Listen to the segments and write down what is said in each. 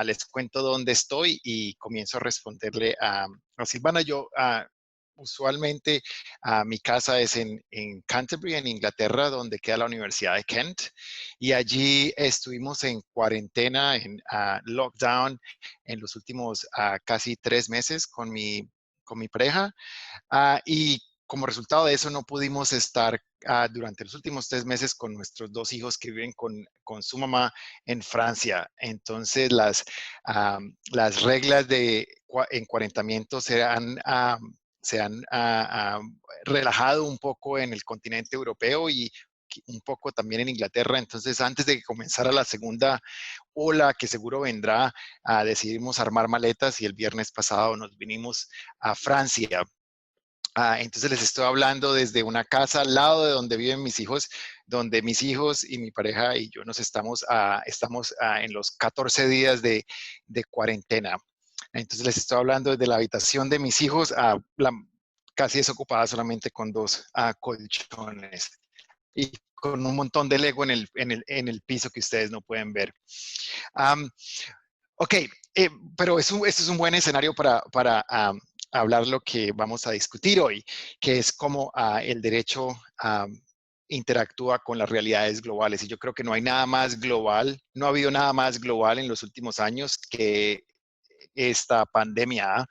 les cuento dónde estoy y comienzo a responderle a Silvana. Yo usualmente mi casa es en Canterbury, en Inglaterra, donde queda la Universidad de Kent. Y allí estuvimos en cuarentena, en lockdown, en los últimos casi 3 meses con mi pareja. Y como resultado de eso no pudimos estar durante los últimos 3 meses con nuestros dos hijos que viven con su mamá en Francia. Entonces las reglas de encuarentamiento se han relajado un poco en el continente europeo y un poco también en Inglaterra. Entonces, antes de que comenzara la segunda ola, que seguro vendrá, decidimos armar maletas y el viernes pasado nos vinimos a Francia. Entonces les estoy hablando desde una casa al lado de donde viven mis hijos, donde mis hijos y mi pareja y yo estamos en los 14 días de cuarentena. Entonces les estoy hablando desde la habitación de mis hijos, casi desocupada solamente con dos colchones y con un montón de Lego en el piso que ustedes no pueden ver. Um, ok, pero este es un buen escenario para hablar lo que vamos a discutir hoy, que es cómo el derecho interactúa con las realidades globales. Y yo creo que no hay nada más global, no ha habido nada más global en los últimos años que esta pandemia,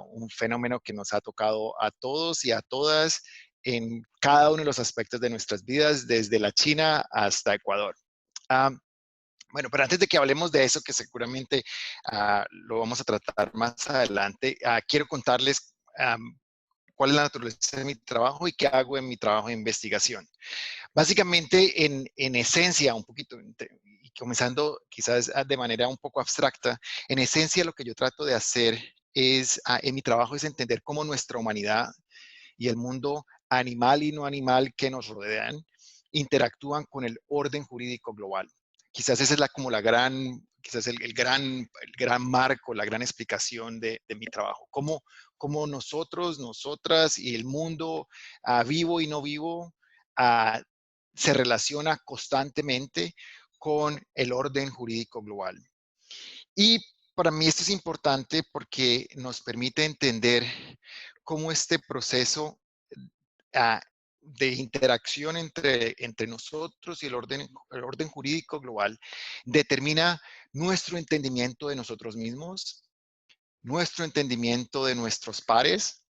un fenómeno que nos ha tocado a todos y a todas en cada uno de los aspectos de nuestras vidas, desde la China hasta Ecuador. Bueno, pero antes de que hablemos de eso, que seguramente lo vamos a tratar más adelante, quiero contarles cuál es la naturaleza de mi trabajo y qué hago en mi trabajo de investigación. Básicamente, en esencia, un poquito, y comenzando quizás de manera un poco abstracta, en esencia lo que yo trato de hacer es, en mi trabajo es entender cómo nuestra humanidad y el mundo animal y no animal que nos rodean interactúan con el orden jurídico global. Quizás esa es como la gran, quizás el gran marco, la gran explicación de mi trabajo. Cómo nosotros, nosotras y el mundo vivo y no vivo se relaciona constantemente con el orden jurídico global. Y para mí esto es importante porque nos permite entender cómo este proceso de interacción entre nosotros y el orden jurídico global determina nuestro entendimiento de nosotros mismos, nuestro entendimiento de nuestros pares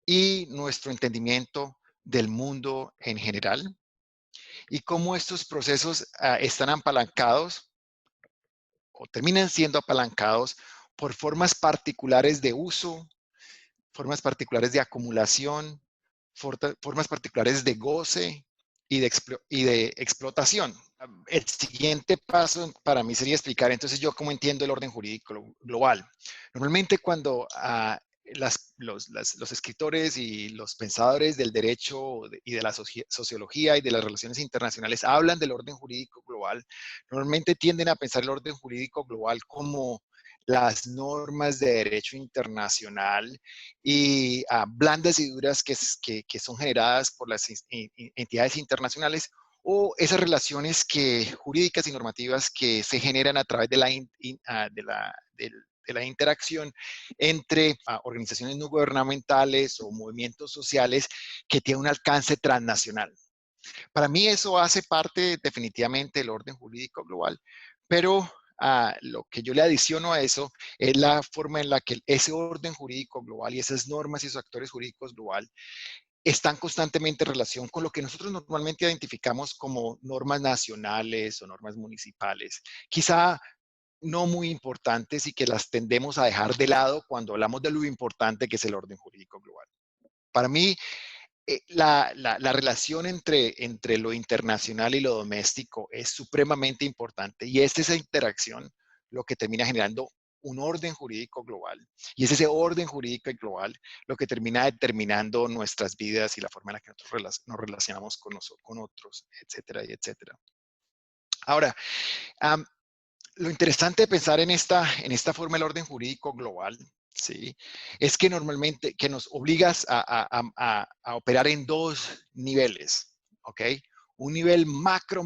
y nuestro entendimiento del mundo en general, y cómo estos procesos están apalancados o terminan siendo apalancados por formas particulares de uso, formas particulares de acumulación, formas particulares de goce y de explotación. El siguiente paso para mí sería explicar entonces yo cómo entiendo el orden jurídico global. Normalmente cuando los escritores y los pensadores del derecho y de la sociología y de las relaciones internacionales hablan del orden jurídico global, normalmente tienden a pensar el orden jurídico global como las normas de derecho internacional y blandas y duras que son generadas por las entidades internacionales, o esas relaciones jurídicas y normativas que se generan a través de la interacción entre organizaciones no gubernamentales o movimientos sociales que tienen un alcance transnacional. Para mí eso hace parte definitivamente del orden jurídico global, pero lo que yo le adiciono a eso es la forma en la que ese orden jurídico global y esas normas y esos actores jurídicos global están constantemente en relación con lo que nosotros normalmente identificamos como normas nacionales o normas municipales. Quizá no muy importantes y que las tendemos a dejar de lado cuando hablamos de lo importante que es el orden jurídico global. Para mí, la relación entre lo internacional y lo doméstico es supremamente importante, y es esa interacción lo que termina generando un orden jurídico global. Y es ese orden jurídico global lo que termina determinando nuestras vidas y la forma en la que nosotros nos relacionamos con otros, etcétera, y etcétera. Ahora, lo interesante de pensar en esta forma del orden jurídico global, ¿sí?, es que normalmente que nos obligas a operar en dos niveles, ¿ok? Un nivel macro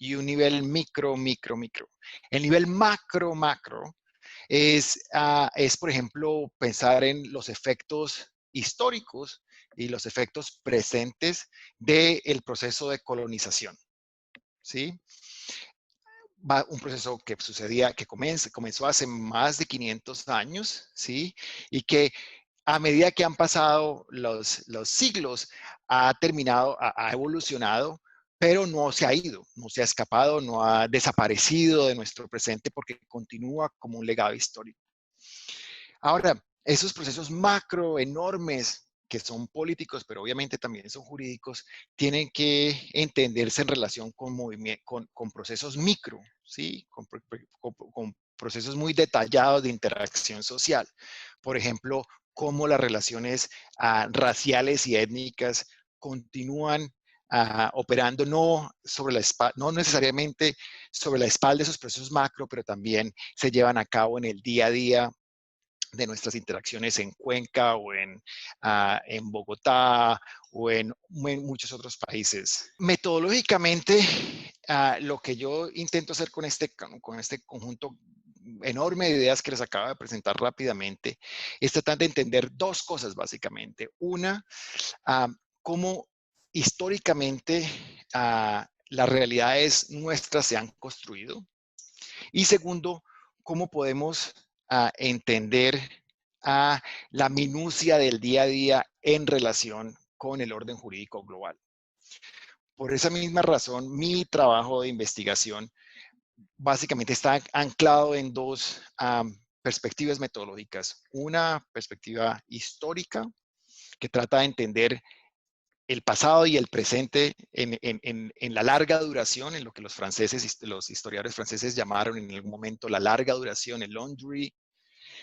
y un nivel micro, micro, micro. El nivel macro, macro es, por ejemplo, pensar en los efectos históricos y los efectos presentes del proceso de colonización, ¿sí? Un proceso que sucedía, que comenzó hace más de 500 años, ¿sí? Y que a medida que han pasado los siglos, ha evolucionado, pero no se ha ido, no se ha escapado, no ha desaparecido de nuestro presente porque continúa como un legado histórico. Ahora, esos procesos macro enormes que son políticos, pero obviamente también son jurídicos, tienen que entenderse en relación con procesos micro, ¿sí? Con procesos muy detallados de interacción social. Por ejemplo, cómo las relaciones raciales y étnicas continúan operando no necesariamente sobre la espalda de esos procesos macro, pero también se llevan a cabo en el día a día de nuestras interacciones en Cuenca o en Bogotá o en muchos otros países. Metodológicamente, lo que yo intento hacer con este conjunto enorme de ideas que les acabo de presentar rápidamente es tratar de entender dos cosas básicamente. Una, cómo históricamente las realidades nuestras se han construido. Y segundo, cómo podemos entender la minucia del día a día en relación con el orden jurídico global. Por esa misma razón, mi trabajo de investigación básicamente está anclado en dos perspectivas metodológicas. Una perspectiva histórica que trata de entender el pasado y el presente en la larga duración, en lo que los historiadores franceses llamaron en algún momento la larga duración, el long durée.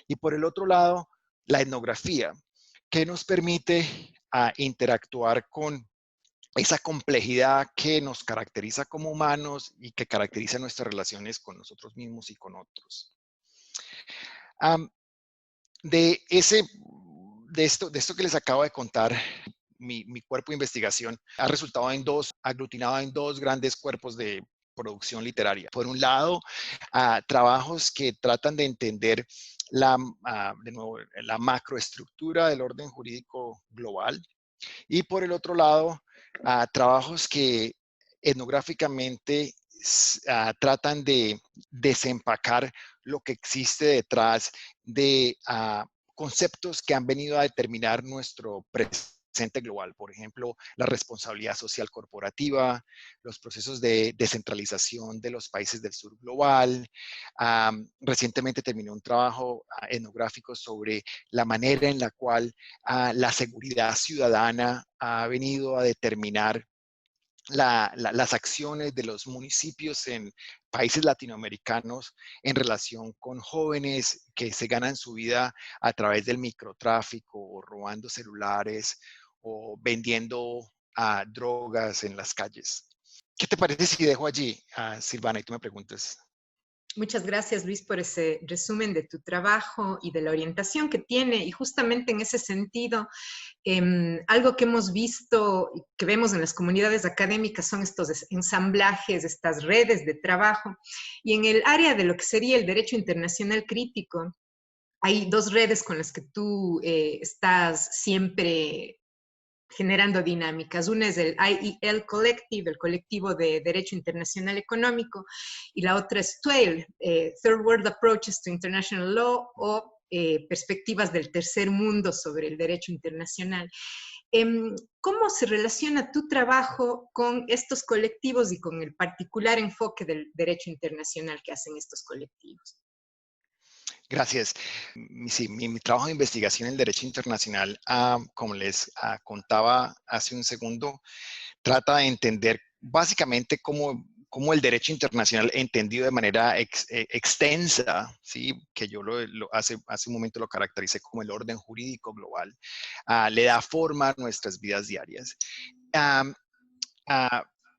Y por el otro lado, la etnografía, que nos permite interactuar con esa complejidad que nos caracteriza como humanos y que caracteriza nuestras relaciones con nosotros mismos y con otros. De esto que les acabo de contar, mi cuerpo de investigación ha resultado aglutinado en dos grandes cuerpos de producción literaria. Por un lado, trabajos que tratan de entender de nuevo, la macroestructura del orden jurídico global. Y por el otro lado, trabajos que etnográficamente tratan de desempacar lo que existe detrás de conceptos que han venido a determinar nuestro presente global. Por ejemplo, la responsabilidad social corporativa, los procesos de descentralización de los países del sur global. Recientemente terminó un trabajo etnográfico sobre la manera en la cual la seguridad ciudadana ha venido a determinar las acciones de los municipios en países latinoamericanos en relación con jóvenes que se ganan su vida a través del microtráfico o robando celulares o vendiendo drogas en las calles. ¿Qué te parece si dejo allí, Silvana, y tú me preguntas? Muchas gracias, Luis, por ese resumen de tu trabajo y de la orientación que tiene. Y justamente en ese sentido, algo que hemos visto y que vemos en las comunidades académicas son estos ensamblajes, estas redes de trabajo. Y en el área de lo que sería el derecho internacional crítico, hay dos redes con las que tú estás siempre generando dinámicas. Una es el IEL Collective, el colectivo de Derecho Internacional Económico, y la otra es TWAIL, Third World Approaches to International Law, o perspectivas del tercer mundo sobre el derecho internacional. ¿Cómo se relaciona tu trabajo con estos colectivos y con el particular enfoque del derecho internacional que hacen estos colectivos? Gracias. Sí, mi trabajo de investigación en derecho internacional, como les contaba hace un segundo, trata de entender básicamente cómo el derecho internacional entendido de manera extensa, ¿sí? Que yo hace un momento lo caractericé como el orden jurídico global, le da forma a nuestras vidas diarias.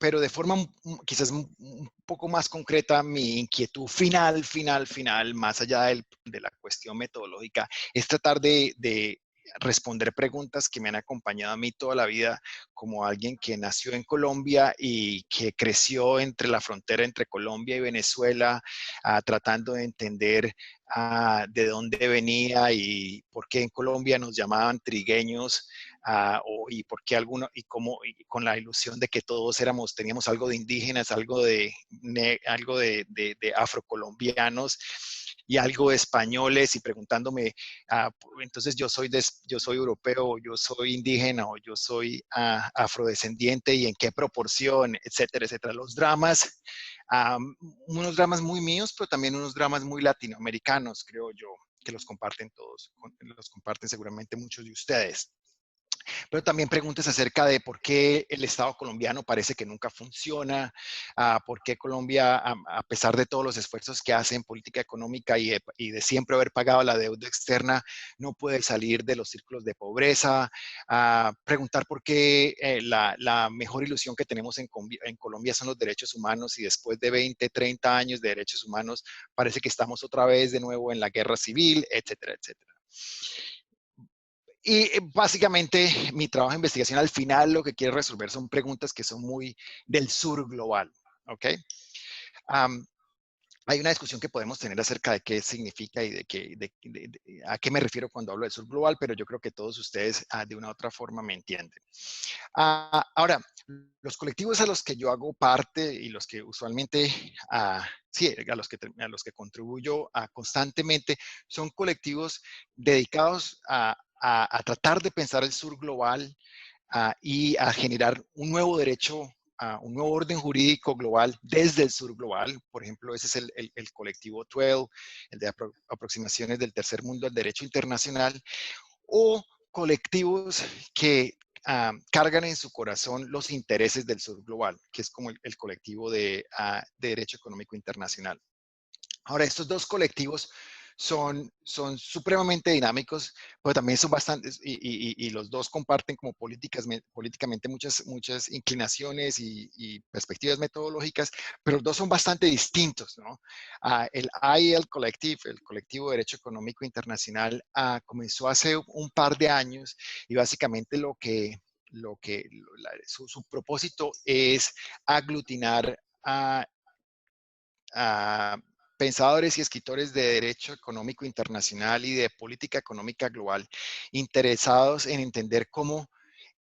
Pero de forma quizás un poco más concreta, mi inquietud final, más allá de la cuestión metodológica, es tratar de responder preguntas que me han acompañado a mí toda la vida como alguien que nació en Colombia y que creció entre la frontera entre Colombia y Venezuela, tratando de entender de dónde venía y por qué en Colombia nos llamaban trigueños, y por qué y cómo, y con la ilusión de que todos teníamos algo de indígenas, algo de afrocolombianos y algo de españoles, y preguntándome, entonces yo soy europeo, yo soy indígena o yo soy afrodescendiente y en qué proporción, etcétera, etcétera. Los dramas, unos dramas muy míos, pero también unos dramas muy latinoamericanos, creo yo, que los comparten todos, los comparten seguramente muchos de ustedes. Pero también preguntas acerca de por qué el Estado colombiano parece que nunca funciona, por qué Colombia, a pesar de todos los esfuerzos que hace en política económica y de siempre haber pagado la deuda externa, no puede salir de los círculos de pobreza, preguntar por qué la mejor ilusión que tenemos en Colombia son los derechos humanos y después de 20, 30 años de derechos humanos parece que estamos otra vez de nuevo en la guerra civil, etcétera, etcétera. Y básicamente mi trabajo de investigación al final lo que quiere resolver son preguntas que son muy del sur global, ¿ok? Um, Hay una discusión que podemos tener acerca de qué significa y a qué me refiero cuando hablo del sur global, pero yo creo que todos ustedes de una u otra forma me entienden. Ahora, los colectivos a los que yo hago parte y los que usualmente, sí, a los que contribuyo constantemente, son colectivos dedicados a tratar de pensar el sur global y a generar un nuevo derecho, un nuevo orden jurídico global desde el sur global. Por ejemplo, ese es el colectivo 12, el de aproximaciones del tercer mundo al derecho internacional, o colectivos que cargan en su corazón los intereses del sur global, que es como el colectivo de Derecho Económico Internacional. Ahora, estos dos colectivos son supremamente dinámicos, pero también son bastantes, y los dos comparten como políticamente muchas inclinaciones y perspectivas metodológicas, pero los dos son bastante distintos, ¿no? El IEL Collective, el Colectivo de Derecho Económico Internacional, comenzó hace un par de años y básicamente su propósito es aglutinar a pensadores y escritores de derecho económico internacional y de política económica global interesados en entender cómo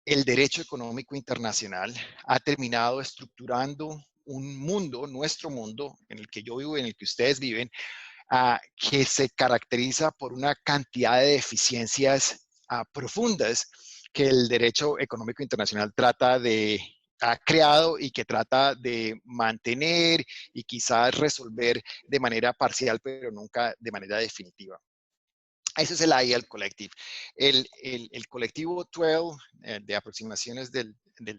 el derecho económico internacional ha terminado estructurando un mundo, nuestro mundo, en el que yo vivo, en el que ustedes viven, que se caracteriza por una cantidad de deficiencias profundas que el derecho económico internacional ha creado y que trata de mantener y quizás resolver de manera parcial, pero nunca de manera definitiva. Ese es el IEL Collective. El colectivo 12 de aproximaciones del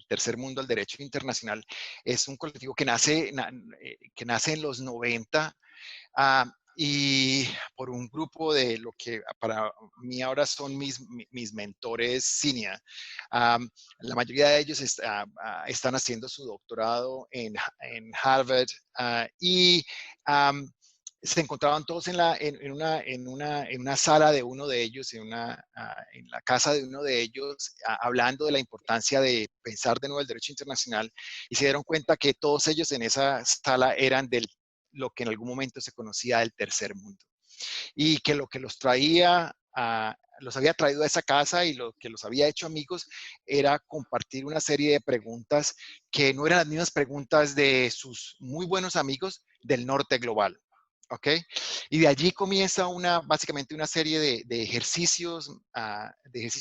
tercer mundo al derecho internacional es un colectivo que nace en los 90 y por un grupo de lo que para mí ahora son mis mentores senior. La mayoría de ellos están haciendo su doctorado en Harvard y se encontraban todos en una sala de uno de ellos, en la casa de uno de ellos, hablando de la importancia de pensar de nuevo el derecho internacional, y se dieron cuenta que todos ellos en esa sala eran lo que en algún momento se conocía del tercer mundo, y que lo que los había traído a esa casa y lo que los había hecho amigos era compartir una serie de preguntas que no eran las mismas preguntas de sus muy buenos amigos del norte global. ¿Ok? Y de allí comienza básicamente una serie de ejercicios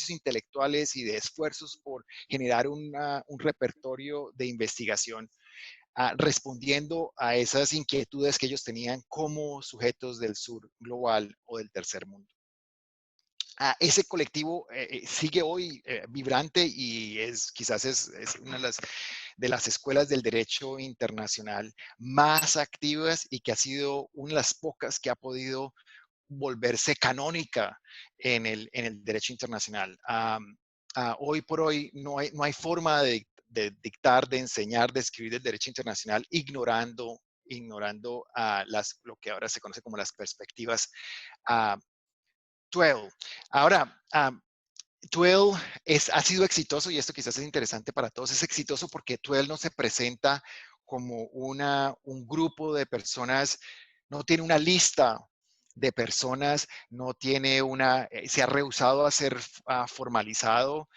intelectuales y de esfuerzos por generar un repertorio de investigación respondiendo a esas inquietudes que ellos tenían como sujetos del sur global o del tercer mundo. Ese colectivo sigue hoy vibrante y quizás es una de las escuelas del derecho internacional más activas y que ha sido una de las pocas que ha podido volverse canónica en el derecho internacional. Hoy por hoy no hay forma de dictar, de enseñar, de escribir el derecho internacional ignorando lo que ahora se conoce como las perspectivas 12. Ahora, Twill ha sido exitoso, y esto quizás es interesante para todos, es exitoso porque Twill no se presenta como un grupo de personas, no tiene una lista de personas, no tiene se ha rehusado a ser formalizado,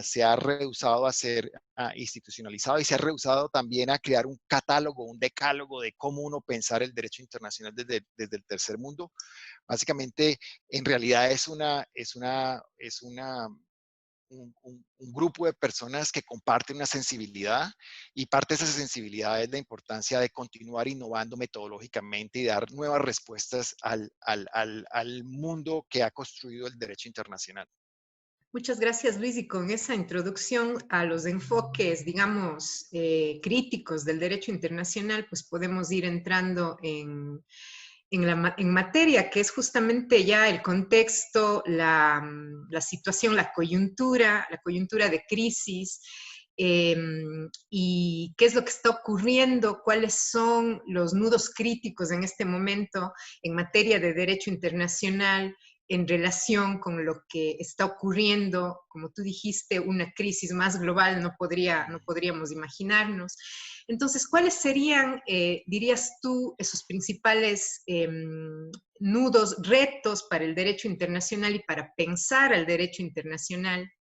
se ha rehusado a ser institucionalizado y se ha rehusado también a crear un catálogo, un decálogo de cómo uno pensar el derecho internacional desde el tercer mundo. Básicamente, en realidad un grupo de personas que comparten una sensibilidad, y parte de esa sensibilidad es la importancia de continuar innovando metodológicamente y dar nuevas respuestas al mundo que ha construido el derecho internacional. Muchas gracias, Luis. Y con esa introducción a los enfoques, digamos, críticos del derecho internacional, pues podemos ir entrando en materia, que es justamente ya el contexto, la situación, la coyuntura de crisis, y qué es lo que está ocurriendo, cuáles son los nudos críticos en este momento en materia de derecho internacional en relación con lo que está ocurriendo, como tú dijiste, una crisis más global no podríamos imaginarnos. Entonces, ¿cuáles serían, dirías tú, esos principales nudos, retos para el derecho internacional y para pensar al derecho internacional,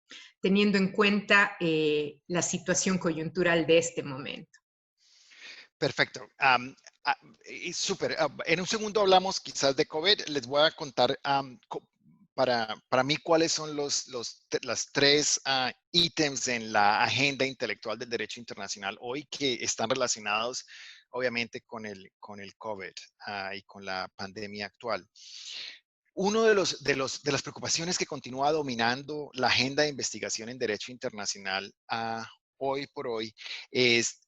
teniendo en cuenta la situación coyuntural de este momento? Perfecto. Súper. En un segundo hablamos quizás de COVID. Les voy a contar para mí cuáles son las tres ítems en la agenda intelectual del derecho internacional hoy que están relacionados obviamente con el COVID y con la pandemia actual. Uno de las preocupaciones que continúa dominando la agenda de investigación en derecho internacional hoy por hoy es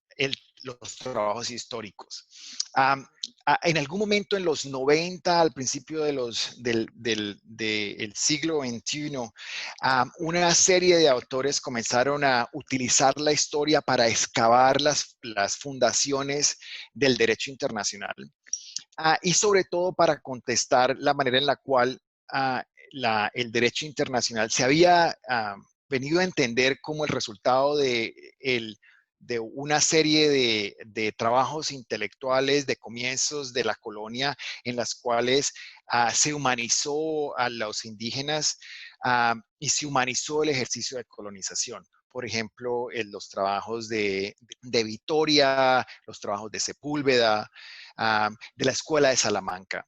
los trabajos históricos. En algún momento en los 90, al principio del siglo XXI, una serie de autores comenzaron a utilizar la historia para excavar las fundaciones del derecho internacional. Y sobre todo para contestar la manera en la cual el derecho internacional se había venido a entender como el resultado de una serie de trabajos intelectuales de comienzos de la colonia en las cuales se humanizó a los indígenas y se humanizó el ejercicio de colonización. Por ejemplo, los trabajos de Vitoria, los trabajos de Sepúlveda, de la Escuela de Salamanca.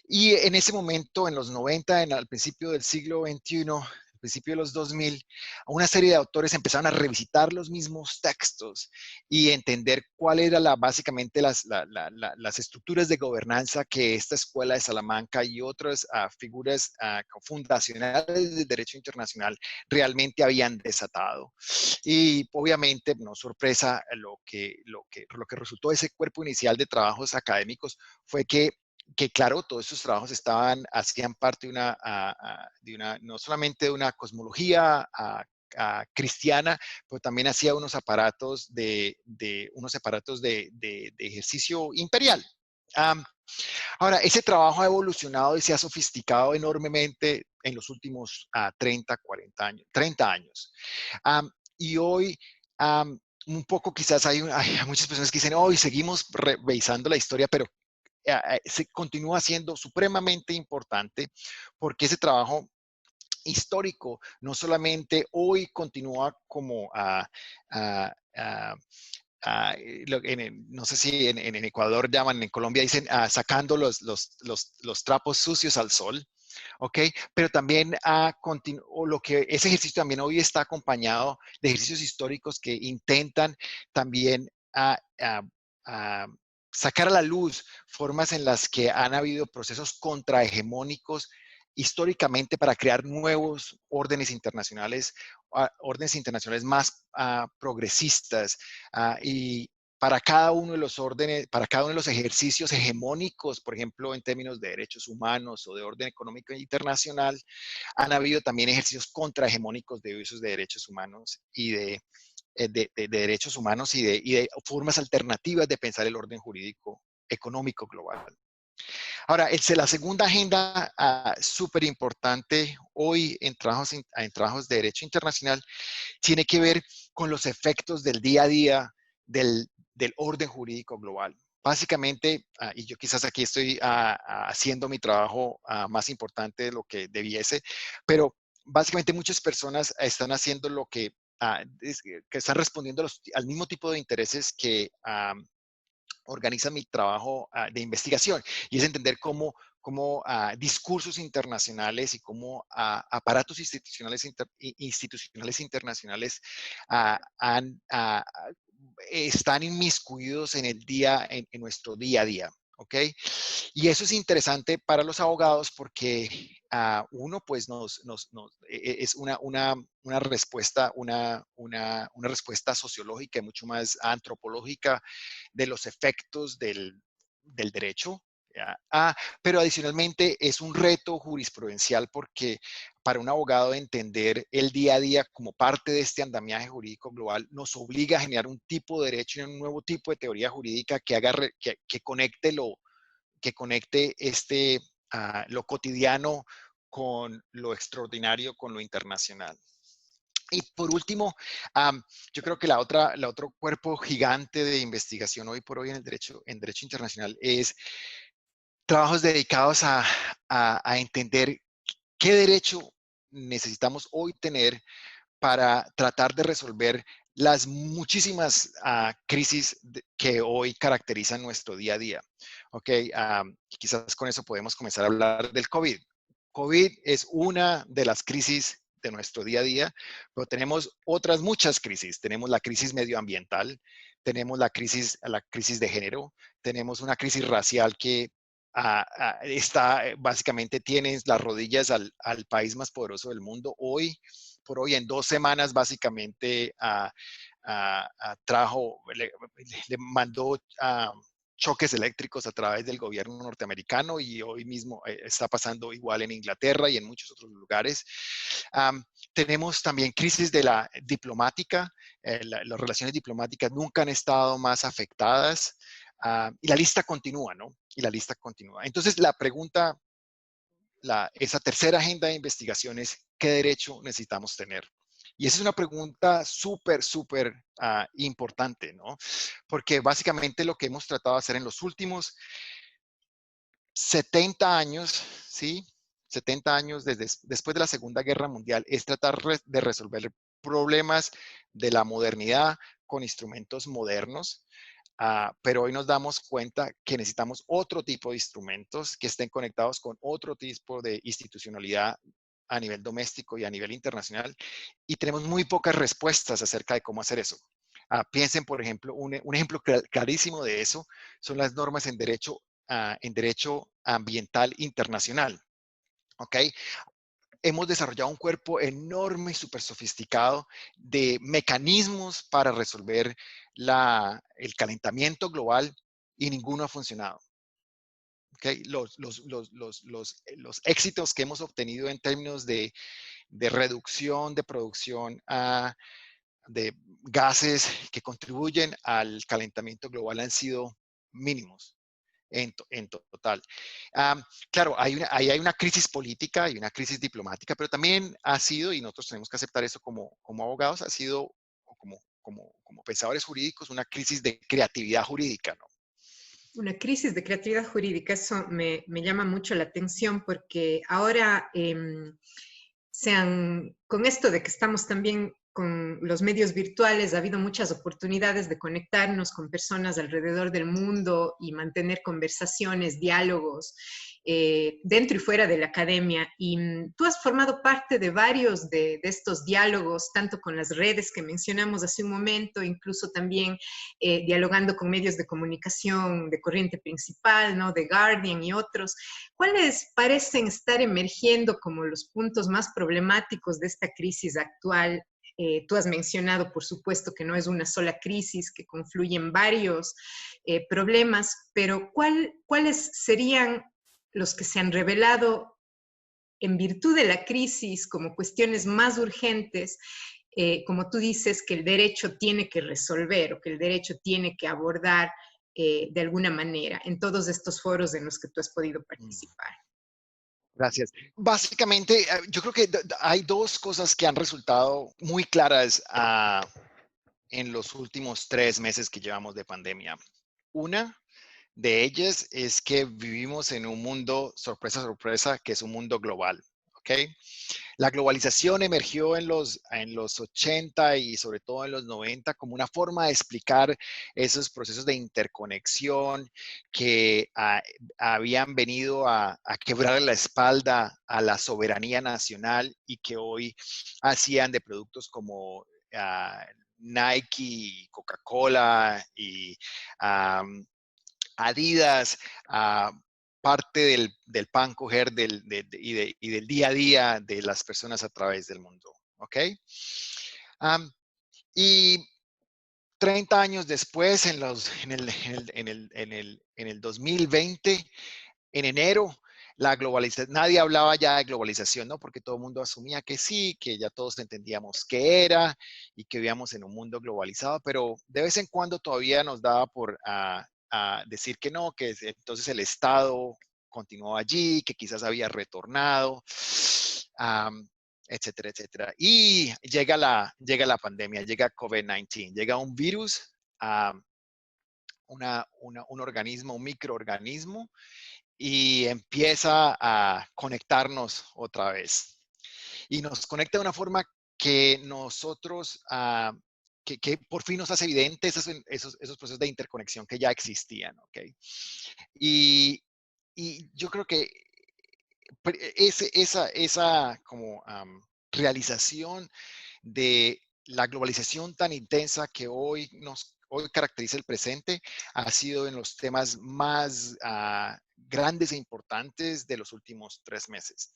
Y en ese momento, en los 90, al principio del siglo XXI, al principio de los 2000, una serie de autores empezaron a revisitar los mismos textos y entender cuál era básicamente las estructuras de gobernanza que esta Escuela de Salamanca y otras figuras fundacionales del derecho internacional realmente habían desatado. Y obviamente, no sorpresa, lo que resultó de ese cuerpo inicial de trabajos académicos fue que claro, todos estos trabajos hacían parte no solamente de una cosmología cristiana, pero también hacía unos aparatos de ejercicio imperial. Ahora, ese trabajo ha evolucionado y se ha sofisticado enormemente en los últimos 30, 40 años, 30 años. Y hoy, un poco quizás hay muchas personas que dicen, hoy seguimos revisando la historia, pero se continúa siendo supremamente importante porque ese trabajo histórico no solamente hoy continúa como no sé si en Ecuador llaman, en Colombia dicen sacando los trapos sucios al sol, ¿ok? Pero también ese ejercicio también hoy está acompañado de ejercicios históricos que intentan también sacar a la luz formas en las que han habido procesos contrahegemónicos históricamente para crear nuevos órdenes internacionales más progresistas y para cada uno de los órdenes, para cada uno de los ejercicios hegemónicos, por ejemplo, en términos de derechos humanos o de orden económico internacional, han habido también ejercicios contrahegemónicos de usos de derechos humanos y de derechos humanos y de formas alternativas de pensar el orden jurídico económico global. Ahora, la segunda agenda súper importante hoy en trabajos de derecho internacional tiene que ver con los efectos del día a día del orden jurídico global. Básicamente, y yo quizás aquí estoy haciendo mi trabajo más importante de lo que debiese, pero básicamente muchas personas están haciendo lo que están respondiendo al mismo tipo de intereses que organiza mi trabajo de investigación, y es entender cómo discursos internacionales y cómo aparatos institucionales internacionales han, están inmiscuidos en en nuestro día a día. ¿Ok? Y eso es interesante para los abogados porque uno, pues, es una respuesta, una respuesta sociológica y mucho más antropológica de los efectos del derecho. ¿Ya? Pero adicionalmente es un reto jurisprudencial porque para un abogado entender el día a día como parte de este andamiaje jurídico global nos obliga a generar un tipo de derecho y un nuevo tipo de teoría jurídica que conecte lo cotidiano con lo extraordinario, con lo internacional. Y por último, yo creo que la otro cuerpo gigante de investigación hoy por hoy en derecho internacional es trabajos dedicados a entender qué derecho necesitamos hoy tener para tratar de resolver las muchísimas crisis que hoy caracterizan nuestro día a día. Ok, quizás con eso podemos comenzar a hablar del COVID. COVID es una de las crisis de nuestro día a día, pero tenemos otras muchas crisis. Tenemos la crisis medioambiental, tenemos la crisis de género, tenemos una crisis racial que básicamente tiene las rodillas al país más poderoso del mundo hoy por hoy. En 2 semanas básicamente le mandó choques eléctricos a través del gobierno norteamericano, y hoy mismo está pasando igual en Inglaterra y en muchos otros lugares. Tenemos también crisis de la diplomática. Las relaciones diplomáticas nunca han estado más afectadas. Y la lista continúa, ¿no? Y la lista continúa. Entonces, la pregunta, esa tercera agenda de investigación es: ¿qué derecho necesitamos tener? Y esa es una pregunta súper importante, ¿no? Porque básicamente lo que hemos tratado de hacer en los últimos 70 años, ¿sí? 70 años después de la Segunda Guerra Mundial, es tratar de resolver problemas de la modernidad con instrumentos modernos. Pero hoy nos damos cuenta que necesitamos otro tipo de instrumentos que estén conectados con otro tipo de institucionalidad a nivel doméstico y a nivel internacional, y tenemos muy pocas respuestas acerca de cómo hacer eso. Piensen, por ejemplo, un ejemplo clarísimo de eso son las normas en derecho ambiental internacional. ¿Ok? Hemos desarrollado un cuerpo enorme y súper sofisticado de mecanismos para resolver el calentamiento global, y ninguno ha funcionado. ¿Okay? Los éxitos que hemos obtenido en términos de reducción de producción de gases que contribuyen al calentamiento global han sido mínimos en total. Claro, ahí hay una crisis política y una crisis diplomática, pero también ha sido, y nosotros tenemos que aceptar eso como abogados, ha sido, como pensadores jurídicos, una crisis de creatividad jurídica, ¿no? Una crisis de creatividad jurídica, eso me llama mucho la atención porque ahora con esto de que estamos también con los medios virtuales, ha habido muchas oportunidades de conectarnos con personas alrededor del mundo y mantener conversaciones, diálogos dentro y fuera de la academia. Y tú has formado parte de varios de estos diálogos, tanto con las redes que mencionamos hace un momento, incluso también dialogando con medios de comunicación de corriente principal, ¿no? The Guardian y otros. ¿Cuáles parecen estar emergiendo como los puntos más problemáticos de esta crisis actual? Tú has mencionado, por supuesto, que no es una sola crisis, que confluyen varios problemas, pero ¿cuáles serían los que se han revelado en virtud de la crisis como cuestiones más urgentes, como tú dices, que el derecho tiene que resolver o que el derecho tiene que abordar de alguna manera en todos estos foros en los que tú has podido Mm, participar? Gracias. Básicamente, yo creo que hay dos cosas que han resultado muy claras en los últimos 3 meses que llevamos de pandemia. Una de ellas es que vivimos en un mundo, sorpresa, sorpresa, que es un mundo global. ¿Ok? La globalización emergió en los 80 y sobre todo en los 90 como una forma de explicar esos procesos de interconexión que habían venido a quebrar la espalda a la soberanía nacional y que hoy hacían de productos como Nike, Coca-Cola y Adidas, parte del pan coger y del día a día de las personas a través del mundo. ¿Ok? Um, y 30 años después, en el 2020, en enero, la globalización, nadie hablaba ya de globalización, ¿no? Porque todo el mundo asumía que sí, que ya todos entendíamos qué era y que vivíamos en un mundo globalizado, pero de vez en cuando todavía nos daba por decir que no, que entonces el Estado continuó allí, que quizás había retornado, um, etcétera, etcétera. Y llega la pandemia, llega COVID-19, llega un virus, un organismo, un microorganismo, y empieza a conectarnos otra vez. Y nos conecta de una forma que nosotros, que por fin nos hace evidente esos procesos de interconexión que ya existían. ¿Ok? Y yo creo que esa como realización de la globalización tan intensa que hoy caracteriza el presente ha sido en los temas más grandes e importantes de los últimos 3 meses.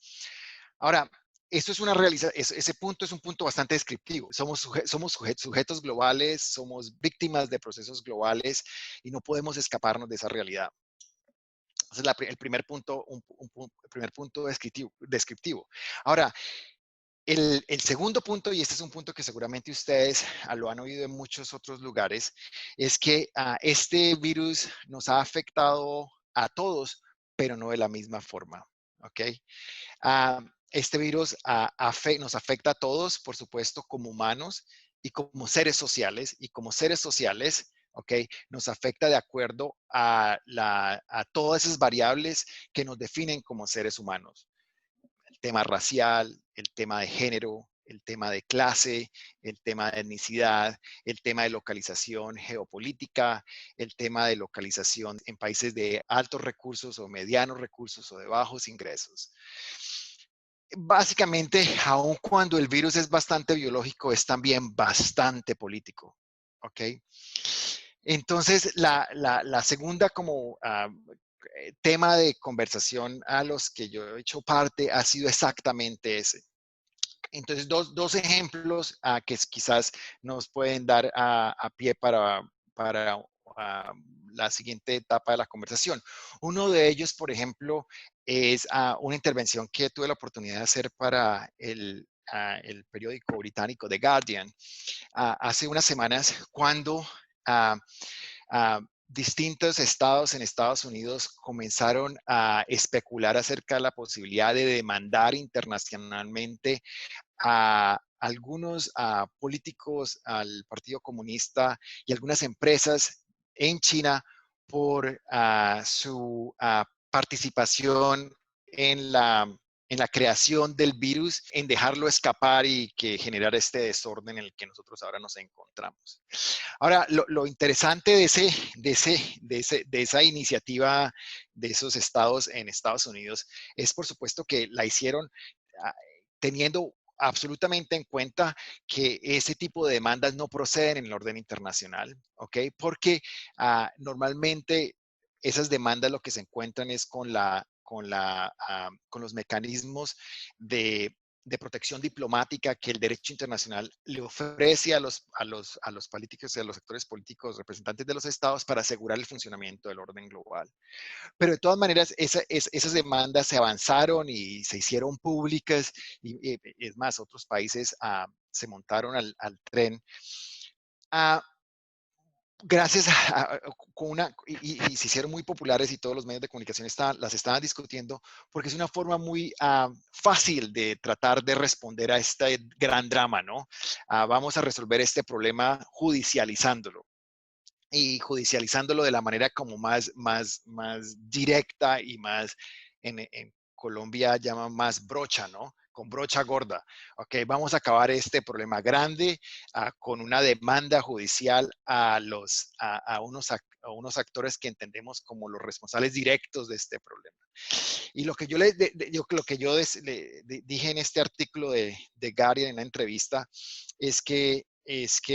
Ahora, esto es una ese punto es un punto bastante descriptivo. Somos sujetos globales, somos víctimas de procesos globales y no podemos escaparnos de esa realidad. Ese es el primer punto, el primer punto descriptivo. Ahora, el segundo punto, y este es un punto que seguramente ustedes lo han oído en muchos otros lugares, es que este virus nos ha afectado a todos, pero no de la misma forma. ¿Ok? Este virus nos afecta a todos, por supuesto, como humanos y como seres sociales. Y como seres sociales, ¿ok? Nos afecta de acuerdo a todas esas variables que nos definen como seres humanos. El tema racial, el tema de género, el tema de clase, el tema de etnicidad, el tema de localización geopolítica, el tema de localización en países de altos recursos o medianos recursos o de bajos ingresos. Básicamente, aun cuando el virus es bastante biológico, es también bastante político. ¿Ok? Entonces, la segunda como tema de conversación a los que yo he hecho parte ha sido exactamente ese. Entonces, dos ejemplos que quizás nos pueden dar a pie para la siguiente etapa de la conversación. Uno de ellos, por ejemplo, es una intervención que tuve la oportunidad de hacer para el periódico británico The Guardian hace unas semanas, cuando distintos estados en Estados Unidos comenzaron a especular acerca de la posibilidad de demandar internacionalmente a algunos políticos, al Partido Comunista y algunas empresas en China por su participación en la creación del virus, en dejarlo escapar y que generar este desorden en el que nosotros ahora nos encontramos. Ahora, lo interesante de esa iniciativa de esos estados en Estados Unidos es, por supuesto, que la hicieron teniendo absolutamente en cuenta que ese tipo de demandas no proceden en el orden internacional, ¿ok? Porque normalmente esas demandas lo que se encuentran es con los mecanismos de protección diplomática que el derecho internacional le ofrece a los políticos y a los sectores políticos representantes de los estados para asegurar el funcionamiento del orden global. Pero de todas maneras, esas demandas se avanzaron y se hicieron públicas y es más, otros países se montaron al tren. gracias a con una y se hicieron muy populares y todos los medios de comunicación las estaban discutiendo, porque es una forma muy, fácil de tratar de responder a este gran drama, ¿no? Vamos a resolver este problema judicializándolo, y judicializándolo de la manera como más directa y más, en Colombia llaman más brocha, ¿no? Con brocha gorda. Ok, vamos a acabar este problema grande con una demanda judicial a unos actores que entendemos como los responsables directos de este problema. Y lo que yo, lo que yo dije en este artículo de Guardian en la entrevista es que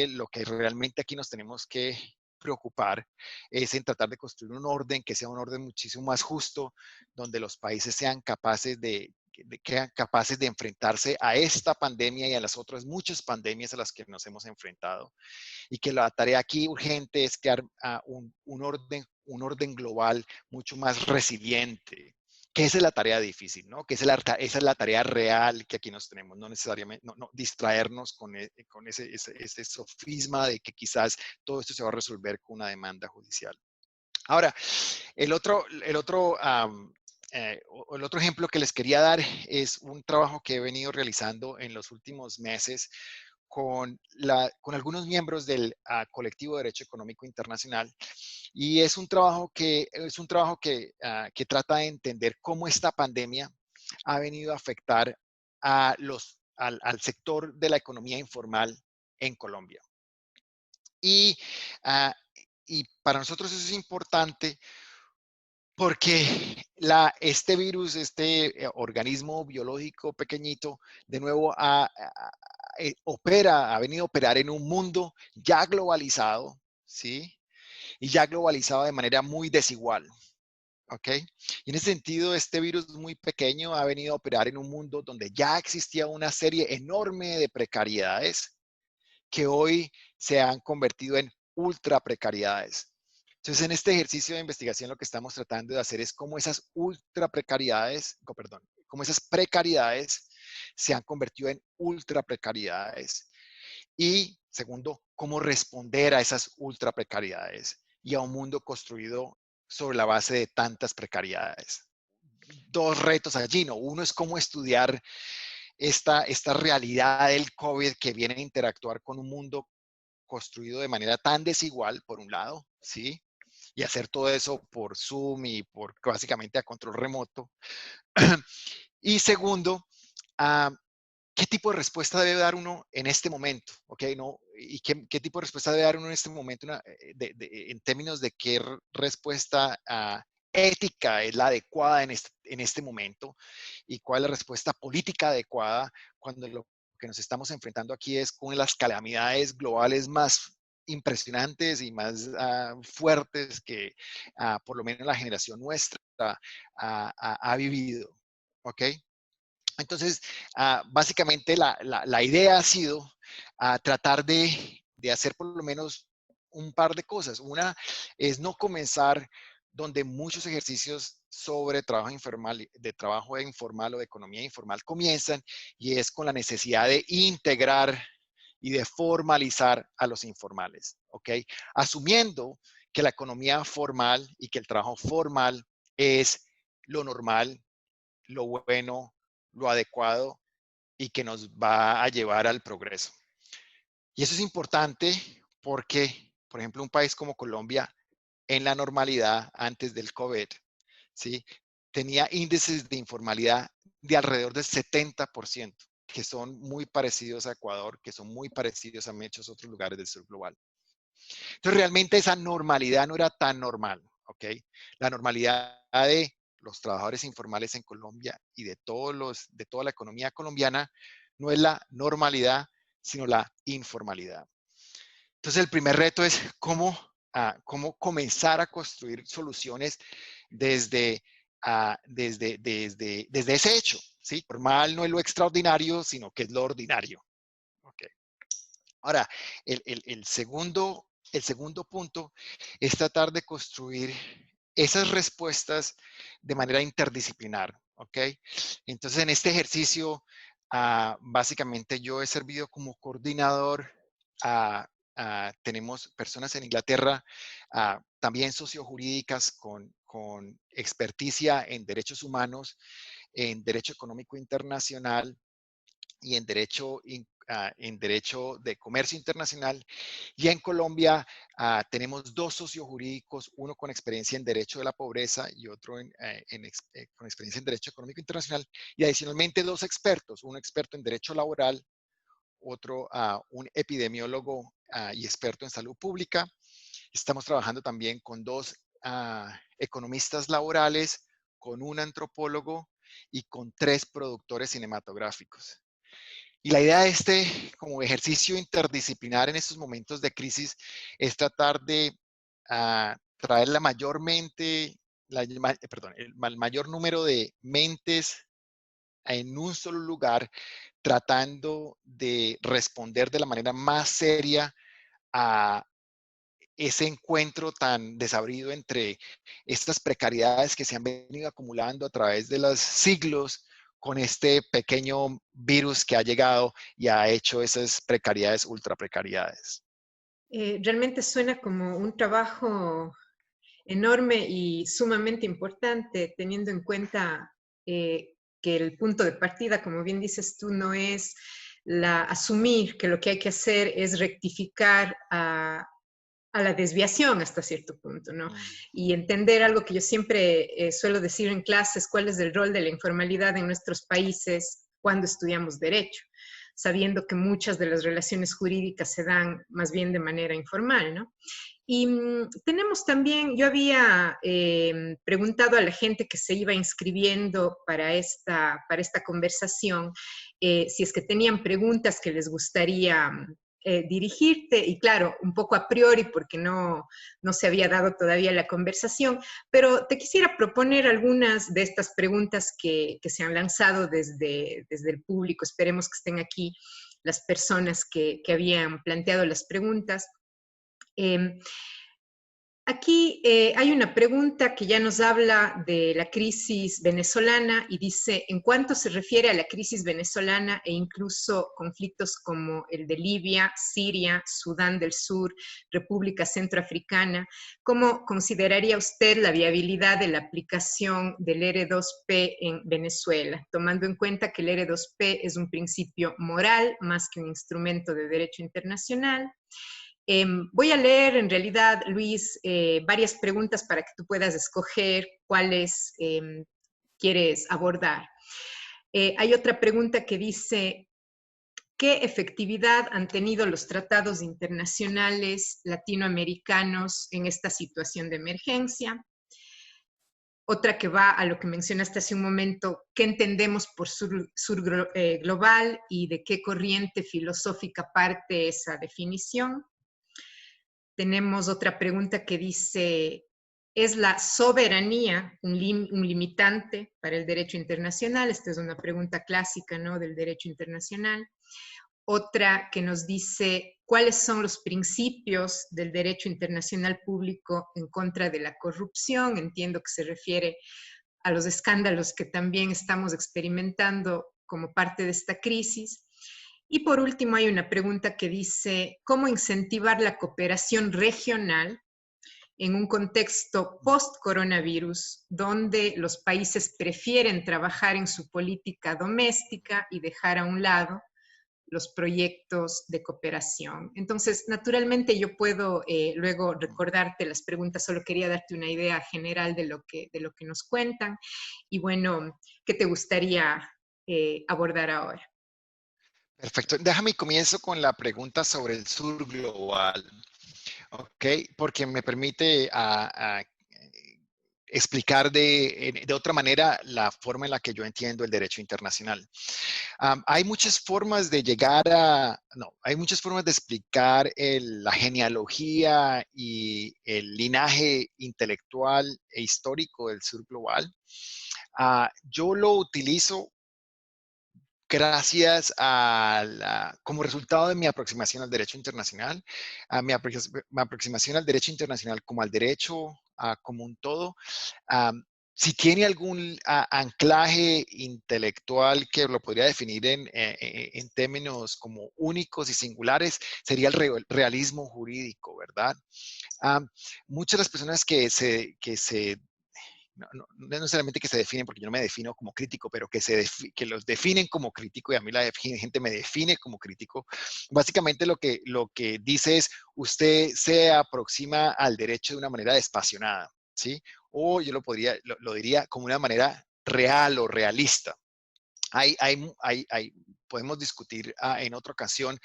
lo que realmente aquí nos tenemos que preocupar es en tratar de construir un orden que sea un orden muchísimo más justo, donde los países sean capaces de enfrentarse a esta pandemia y a las otras muchas pandemias a las que nos hemos enfrentado. Y que la tarea aquí urgente es crear un orden global mucho más resiliente, que esa es la tarea difícil, ¿no? Que esa es la tarea real que aquí nos tenemos, no necesariamente, no distraernos con ese sofisma de que quizás todo esto se va a resolver con una demanda judicial. Ahora, el otro ejemplo que les quería dar es un trabajo que he venido realizando en los últimos meses con algunos miembros del colectivo de Derecho Económico Internacional. Y es un trabajo que trata de entender cómo esta pandemia ha venido a afectar al sector de la economía informal en Colombia. Y, uh, y para nosotros eso es importante porque este virus, este organismo biológico pequeñito, de nuevo ha venido a operar en un mundo ya globalizado, ¿sí? Y ya globalizado de manera muy desigual, ¿ok? Y en ese sentido, este virus muy pequeño ha venido a operar en un mundo donde ya existía una serie enorme de precariedades que hoy se han convertido en ultra precariedades. Entonces, en este ejercicio de investigación lo que estamos tratando de hacer es cómo esas ultra precariedades, perdón, cómo esas precariedades se han convertido en ultra precariedades. Y segundo, cómo responder a esas ultra precariedades y a un mundo construido sobre la base de tantas precariedades. Dos retos allí, ¿no? Uno es cómo estudiar esta realidad del COVID que viene a interactuar con un mundo construido de manera tan desigual, por un lado, ¿sí? Y hacer todo eso por Zoom y básicamente a control remoto. Y segundo, uh, ¿qué tipo de respuesta debe dar uno en este momento? ¿Ok? ¿No? ¿Y qué tipo de respuesta debe dar uno en este momento en términos de qué respuesta ética es la adecuada en este momento? ¿Y cuál es la respuesta política adecuada cuando lo que nos estamos enfrentando aquí es con las calamidades globales más impresionantes y más fuertes que por lo menos la generación nuestra ha vivido? ¿Ok? Entonces, básicamente la idea ha sido tratar de hacer por lo menos un par de cosas. Una es no comenzar donde muchos ejercicios sobre trabajo informal o de economía informal comienzan, y es con la necesidad de integrar y de formalizar a los informales, ¿ok? Asumiendo que la economía formal y que el trabajo formal es lo normal, lo bueno, lo adecuado y que nos va a llevar al progreso. Y eso es importante porque, por ejemplo, un país como Colombia, en la normalidad antes del COVID, ¿sí? Tenía índices de informalidad de alrededor del 70%, que son muy parecidos a Ecuador, que son muy parecidos a muchos otros lugares del sur global. Entonces, realmente esa normalidad no era tan normal, ¿ok? La normalidad de los trabajadores informales en Colombia y de toda la economía colombiana no es la normalidad, sino la informalidad. Entonces, el primer reto es cómo comenzar a construir soluciones desde ese hecho, ¿sí? Normal no es lo extraordinario, sino que es lo ordinario. Okay. Ahora, el segundo punto es tratar de construir esas respuestas de manera interdisciplinar, ¿ok? Entonces, en este ejercicio, básicamente yo he servido como coordinador tenemos personas en Inglaterra, también sociojurídicas con experticia en derechos humanos, en derecho económico internacional y en derecho de comercio internacional. Y en Colombia tenemos dos sociojurídicos, uno con experiencia en derecho de la pobreza y otro con experiencia en derecho económico internacional. Y adicionalmente dos expertos, un experto en derecho laboral, otro un epidemiólogo y experto en salud pública. Estamos trabajando también con dos economistas laborales, con un antropólogo y con 3 productores cinematográficos. Y la idea de como ejercicio interdisciplinar en estos momentos de crisis es tratar de traer el mayor número de mentes en un solo lugar, tratando de responder de la manera más seria a ese encuentro tan desabrido entre estas precariedades que se han venido acumulando a través de los siglos con este pequeño virus que ha llegado y ha hecho esas precariedades, ultra precariedades. Realmente suena como un trabajo enorme y sumamente importante, teniendo en cuenta que el punto de partida, como bien dices tú, no es asumir que lo que hay que hacer es rectificar a la desviación hasta cierto punto, ¿no? Y entender algo que yo siempre suelo decir en clases, cuál es el rol de la informalidad en nuestros países cuando estudiamos derecho, sabiendo que muchas de las relaciones jurídicas se dan más bien de manera informal, ¿no? Y tenemos también, yo había preguntado a la gente que se iba inscribiendo para esta conversación si es que tenían preguntas que les gustaría dirigirte, y claro, un poco a priori porque no se había dado todavía la conversación, pero te quisiera proponer algunas de estas preguntas que se han lanzado desde el público. Esperemos que estén aquí las personas que habían planteado las preguntas. Aquí hay una pregunta que ya nos habla de la crisis venezolana y dice, en cuanto se refiere a la crisis venezolana e incluso conflictos como el de Libia, Siria, Sudán del Sur, República Centroafricana, ¿cómo consideraría usted la viabilidad de la aplicación del R2P en Venezuela, tomando en cuenta que el R2P es un principio moral más que un instrumento de derecho internacional? Voy a leer en realidad, Luis, varias preguntas para que tú puedas escoger cuáles quieres abordar. Hay otra pregunta que dice, ¿qué efectividad han tenido los tratados internacionales latinoamericanos en esta situación de emergencia? Otra que va a lo que mencionaste hace un momento, ¿qué entendemos por sur global y de qué corriente filosófica parte esa definición? Tenemos otra pregunta que dice, ¿es la soberanía un limitante para el derecho internacional? Esta es una pregunta clásica, ¿no?, del derecho internacional. Otra que nos dice, ¿cuáles son los principios del derecho internacional público en contra de la corrupción? Entiendo que se refiere a los escándalos que también estamos experimentando como parte de esta crisis. Y por último hay una pregunta que dice, ¿cómo incentivar la cooperación regional en un contexto post-coronavirus donde los países prefieren trabajar en su política doméstica y dejar a un lado los proyectos de cooperación? Entonces, naturalmente yo puedo luego recordarte las preguntas, solo quería darte una idea general de lo que nos cuentan. Y bueno, ¿qué te gustaría abordar ahora? Perfecto. Déjame comienzo con la pregunta sobre el sur global, ¿ok? Porque me permite explicar de otra manera la forma en la que yo entiendo el derecho internacional. Hay muchas formas de hay muchas formas de explicar la genealogía y el linaje intelectual e histórico del sur global. Yo lo utilizo gracias como resultado de mi aproximación al derecho internacional, mi aproximación al derecho internacional como al derecho como un todo, Si tiene algún anclaje intelectual que lo podría definir en términos como únicos y singulares, sería el realismo jurídico, ¿verdad? Um, Muchas de las personas no necesariamente que se definen, porque yo no me defino como crítico, pero que los definen como crítico, y a mí la gente me define como crítico, básicamente lo que dice es, usted se aproxima al derecho de una manera despasionada, ¿sí? O yo lo diría como una manera real o realista. Podemos discutir en otra ocasión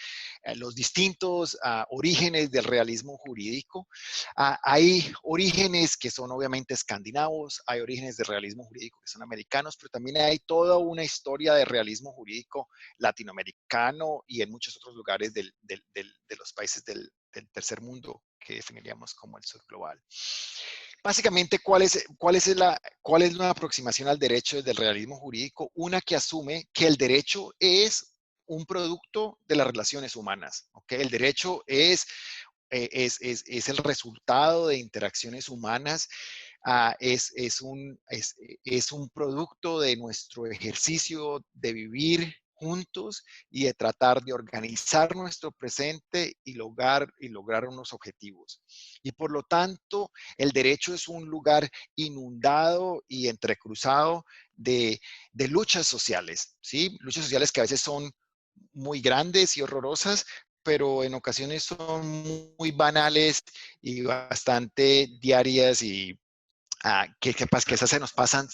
los distintos orígenes del realismo jurídico. Hay orígenes que son obviamente escandinavos, hay orígenes de realismo jurídico que son americanos, pero también hay toda una historia de realismo jurídico latinoamericano y en muchos otros lugares de los países del tercer mundo que definiríamos como el sur global. Básicamente, ¿cuál es una aproximación al derecho desde el realismo jurídico? Una que asume que el derecho es un producto de las relaciones humanas. ¿Okay? El derecho es el resultado de interacciones humanas, es un producto de nuestro ejercicio de vivir juntos y de tratar de organizar nuestro presente y lograr unos objetivos. Y por lo tanto, el derecho es un lugar inundado y entrecruzado de luchas sociales, ¿sí? Luchas sociales que a veces son muy grandes y horrorosas, pero en ocasiones son muy banales y bastante diarias y que esas se nos pasan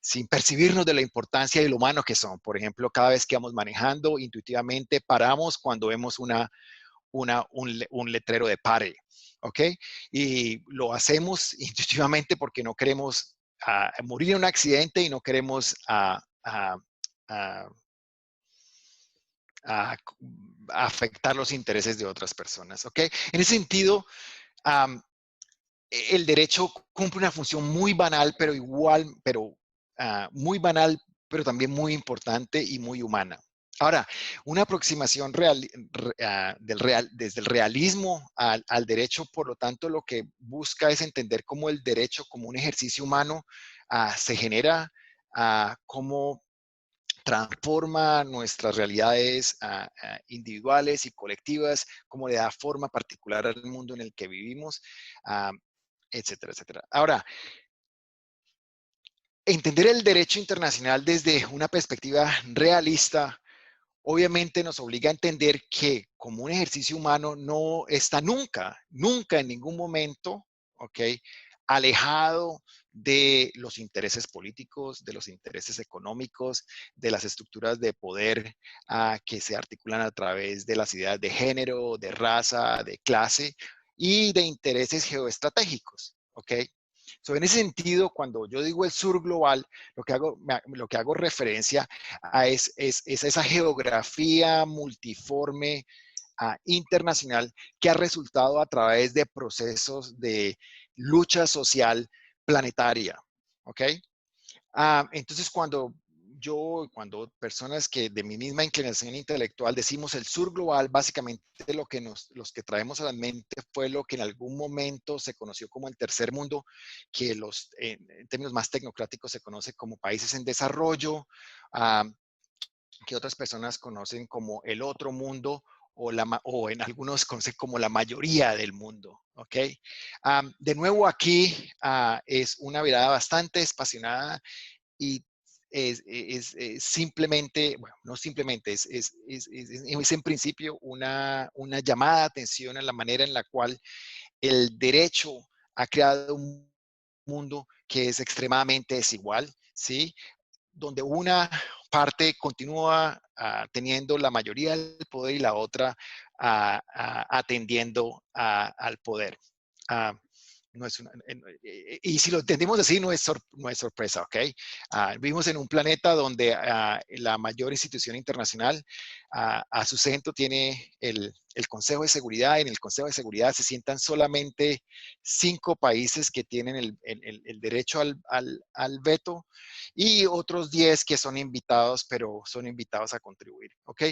sin percibirnos de la importancia y lo humano que son. Por ejemplo, cada vez que vamos manejando, intuitivamente paramos cuando vemos un letrero de pare, ¿ok? Y lo hacemos intuitivamente porque no queremos morir en un accidente y no queremos a afectar los intereses de otras personas, ¿ok? En ese sentido, um, el derecho cumple una función muy banal, muy banal, pero también muy importante y muy humana. Ahora, una aproximación desde el realismo al derecho, por lo tanto, lo que busca es entender cómo el derecho como un ejercicio humano se genera, cómo transforma nuestras realidades individuales y colectivas, cómo le da forma particular al mundo en el que vivimos, etcétera, etcétera. Ahora, entender el derecho internacional desde una perspectiva realista, obviamente nos obliga a entender que como un ejercicio humano no está nunca, nunca en ningún momento, ¿ok? Alejado de los intereses políticos, de los intereses económicos, de las estructuras de poder que se articulan a través de las ideas de género, de raza, de clase y de intereses geoestratégicos, ¿ok? En ese sentido, cuando yo digo el sur global, lo que hago referencia es esa geografía multiforme internacional que ha resultado a través de procesos de lucha social planetaria. ¿Ok? Entonces, cuando personas que de mi misma inclinación intelectual decimos el sur global, básicamente los que traemos a la mente fue lo que en algún momento se conoció como el tercer mundo, que en términos más tecnocráticos se conoce como países en desarrollo, que otras personas conocen como el otro mundo o en algunos conocen como la mayoría del mundo, ¿ok? De nuevo aquí es una mirada bastante espacionada y es simplemente, bueno, no simplemente, es en principio una llamada de atención a la manera en la cual el derecho ha creado un mundo que es extremadamente desigual, ¿sí? Donde una parte continúa teniendo la mayoría del poder y la otra atendiendo al poder. Uh, no es y si lo entendemos así, no es sorpresa, ¿ok? Vivimos en un planeta donde la mayor institución internacional a su centro tiene el Consejo de Seguridad. En el Consejo de Seguridad se sientan solamente 5 países que tienen el derecho al veto y otros 10 que son invitados, pero son invitados a contribuir, ¿ok?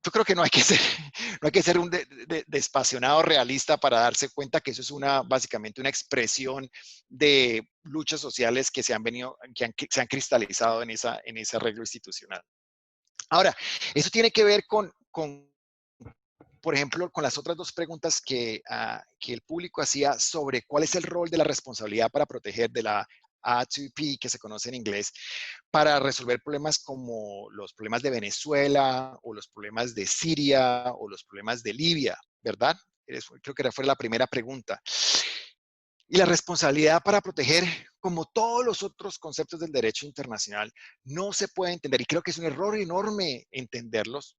yo creo que no hay que ser, no hay que ser un despasionado realista para darse cuenta que eso es básicamente una expresión de luchas sociales que se han cristalizado en ese arreglo institucional. Ahora, eso tiene que ver por ejemplo, con las otras dos preguntas que el público hacía sobre cuál es el rol de la responsabilidad para proteger de la A2P, que se conoce en inglés, para resolver problemas como los problemas de Venezuela o los problemas de Siria o los problemas de Libia, ¿verdad? Creo que fue la primera pregunta. Y la responsabilidad para proteger, como todos los otros conceptos del derecho internacional, no se puede entender, y creo que es un error enorme entenderlos,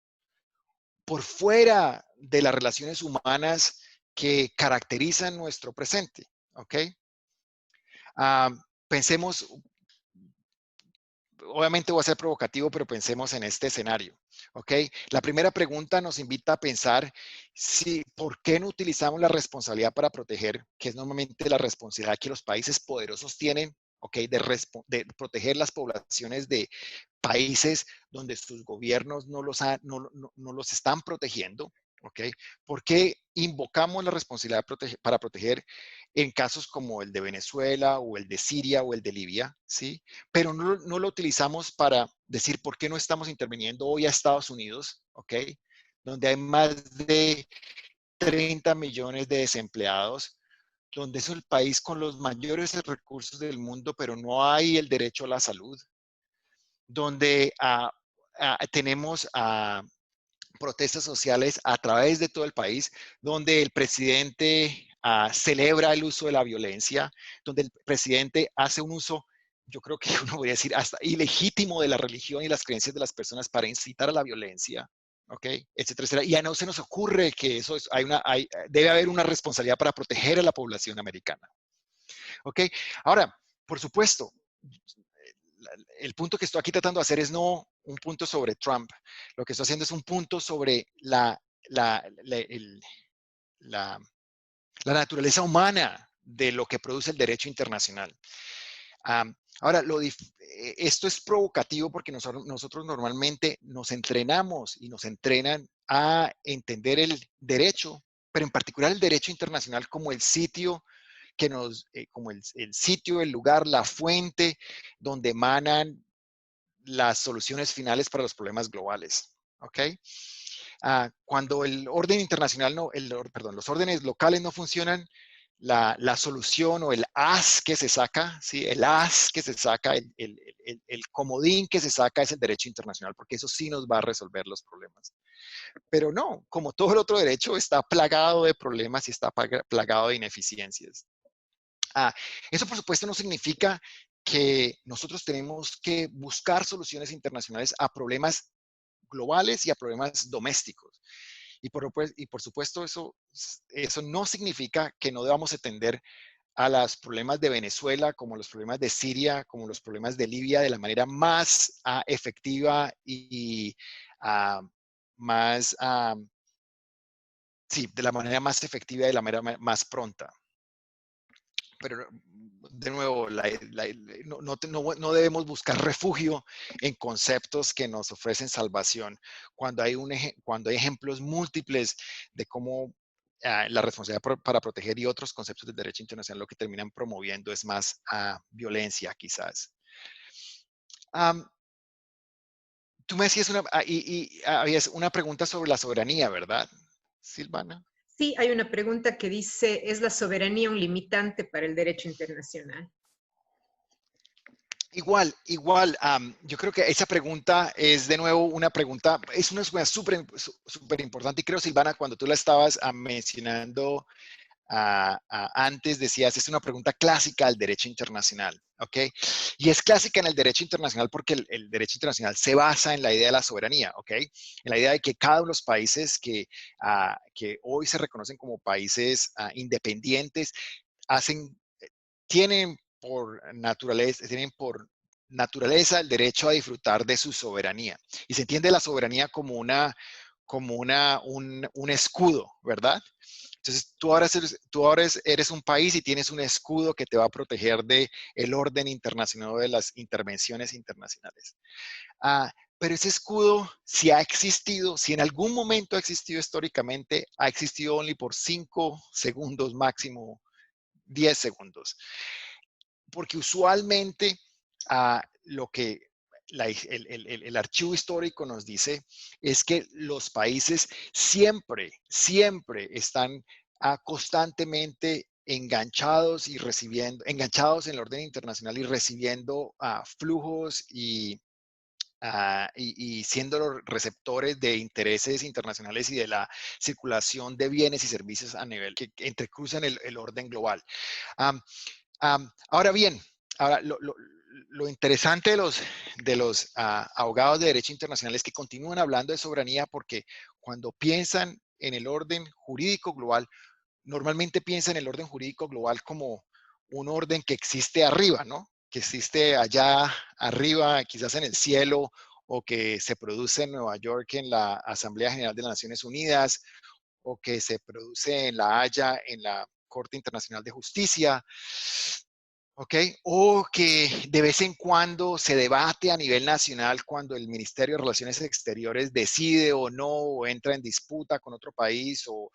por fuera de las relaciones humanas que caracterizan nuestro presente, ¿ok? Pensemos, obviamente voy a ser provocativo, pero pensemos en este escenario, ¿ok? La primera pregunta nos invita a pensar ¿por qué no utilizamos la responsabilidad para proteger, que es normalmente la responsabilidad que los países poderosos tienen, ¿ok? De proteger las poblaciones de países donde sus gobiernos no los están protegiendo, ¿ok? ¿Por qué invocamos la responsabilidad para proteger en casos como el de Venezuela o el de Siria o el de Libia, ¿sí? Pero no lo utilizamos para decir por qué no estamos interviniendo hoy a Estados Unidos, ¿ok? Donde hay más de 30 millones de desempleados, donde es el país con los mayores recursos del mundo, pero no hay el derecho a la salud, donde tenemos protestas sociales a través de todo el país, donde el presidente celebra el uso de la violencia, donde el presidente hace un uso, yo creo que uno podría decir, hasta ilegítimo de la religión y las creencias de las personas para incitar a la violencia, ¿ok? Etcétera, etcétera. Y ya no se nos ocurre que eso debe haber una responsabilidad para proteger a la población americana, ¿ok? Ahora, por supuesto, el punto que estoy aquí tratando de hacer es no un punto sobre Trump. Lo que estoy haciendo es un punto sobre la naturaleza humana de lo que produce el derecho internacional. Ahora, esto es provocativo porque nosotros normalmente nos entrenamos y nos entrenan a entender el derecho, pero en particular el derecho internacional como el sitio como el sitio, el lugar, la fuente donde emanan las soluciones finales para los problemas globales. ¿Ok? Cuando el orden internacional los órdenes locales no funcionan, la solución o el as que se saca, ¿sí? El as que se saca, el comodín que se saca es el derecho internacional, porque eso sí nos va a resolver los problemas. Pero no, como todo el otro derecho, está plagado de problemas y está plagado de ineficiencias. Eso, por supuesto, no significa que nosotros tenemos que buscar soluciones internacionales a problemas globales y a problemas domésticos. Y por supuesto, eso no significa que no debamos atender a los problemas de Venezuela, como los problemas de Siria, como los problemas de Libia, de la manera más efectiva y más, sí, de la manera más efectiva y de la manera más pronta. Pero de nuevo, no debemos buscar refugio en conceptos que nos ofrecen salvación cuando hay ejemplos múltiples de cómo la responsabilidad para proteger y otros conceptos del derecho internacional lo que terminan promoviendo es más violencia, quizás. Tú me decías habías una pregunta sobre la soberanía, ¿verdad, Silvana? Sí, hay una pregunta que dice, ¿es la soberanía un limitante para el derecho internacional? Igual, yo creo que esa pregunta es de nuevo una pregunta, es una súper importante y creo, Silvana, cuando tú la estabas mencionando antes, decías, es una pregunta clásica del derecho internacional, ¿ok? Y es clásica en el derecho internacional porque el derecho internacional se basa en la idea de la soberanía, ¿ok? En la idea de que cada uno de los países que hoy se reconocen como países independientes tienen tienen por naturaleza el derecho a disfrutar de su soberanía. Y se entiende la soberanía como un escudo, ¿verdad? Entonces, tú ahora eres un país y tienes un escudo que te va a proteger del orden internacional, de las intervenciones internacionales. Pero ese escudo, si ha existido, si en algún momento ha existido históricamente, ha existido only por 5 segundos máximo, 10 segundos. Porque usualmente lo que el archivo histórico nos dice es que los países siempre, siempre están constantemente enganchados y recibiendo, enganchados en el orden internacional y recibiendo flujos y siendo los receptores de intereses internacionales y de la circulación de bienes y servicios a nivel que entrecruzan el orden global. Um, ahora bien, ahora lo interesante de los abogados de derecho internacional es que continúan hablando de soberanía porque cuando piensan en el orden jurídico global, normalmente piensan en el orden jurídico global como un orden que existe arriba, ¿no? Que existe allá arriba, quizás en el cielo, o que se produce en Nueva York en la Asamblea General de las Naciones Unidas, o que se produce en La Haya en la Corte Internacional de Justicia, ¿ok? O que de vez en cuando se debate a nivel nacional cuando el Ministerio de Relaciones Exteriores decide o no, o entra en disputa con otro país, o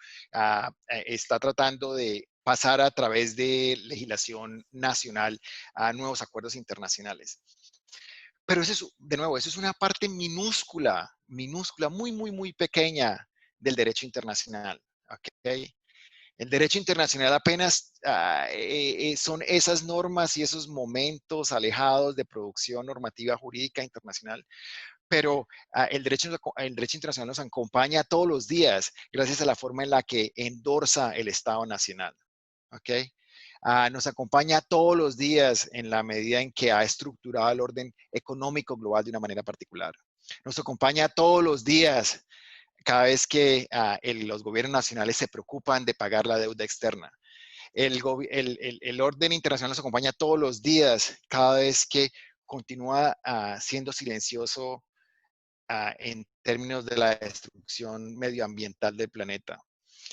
está tratando de pasar a través de legislación nacional a nuevos acuerdos internacionales. Pero eso es, de nuevo, eso es una parte minúscula, minúscula, muy, muy, muy pequeña del derecho internacional, ¿ok? El derecho internacional apenas son esas normas y esos momentos alejados de producción normativa jurídica internacional, pero el derecho internacional nos acompaña todos los días gracias a la forma en la que endorsa el Estado Nacional. ¿Ok? Nos acompaña todos los días en la medida en que ha estructurado el orden económico global de una manera particular. Nos acompaña todos los días cada vez que los gobiernos nacionales se preocupan de pagar la deuda externa. El orden internacional nos acompaña todos los días, cada vez que continúa siendo silencioso en términos de la destrucción medioambiental del planeta.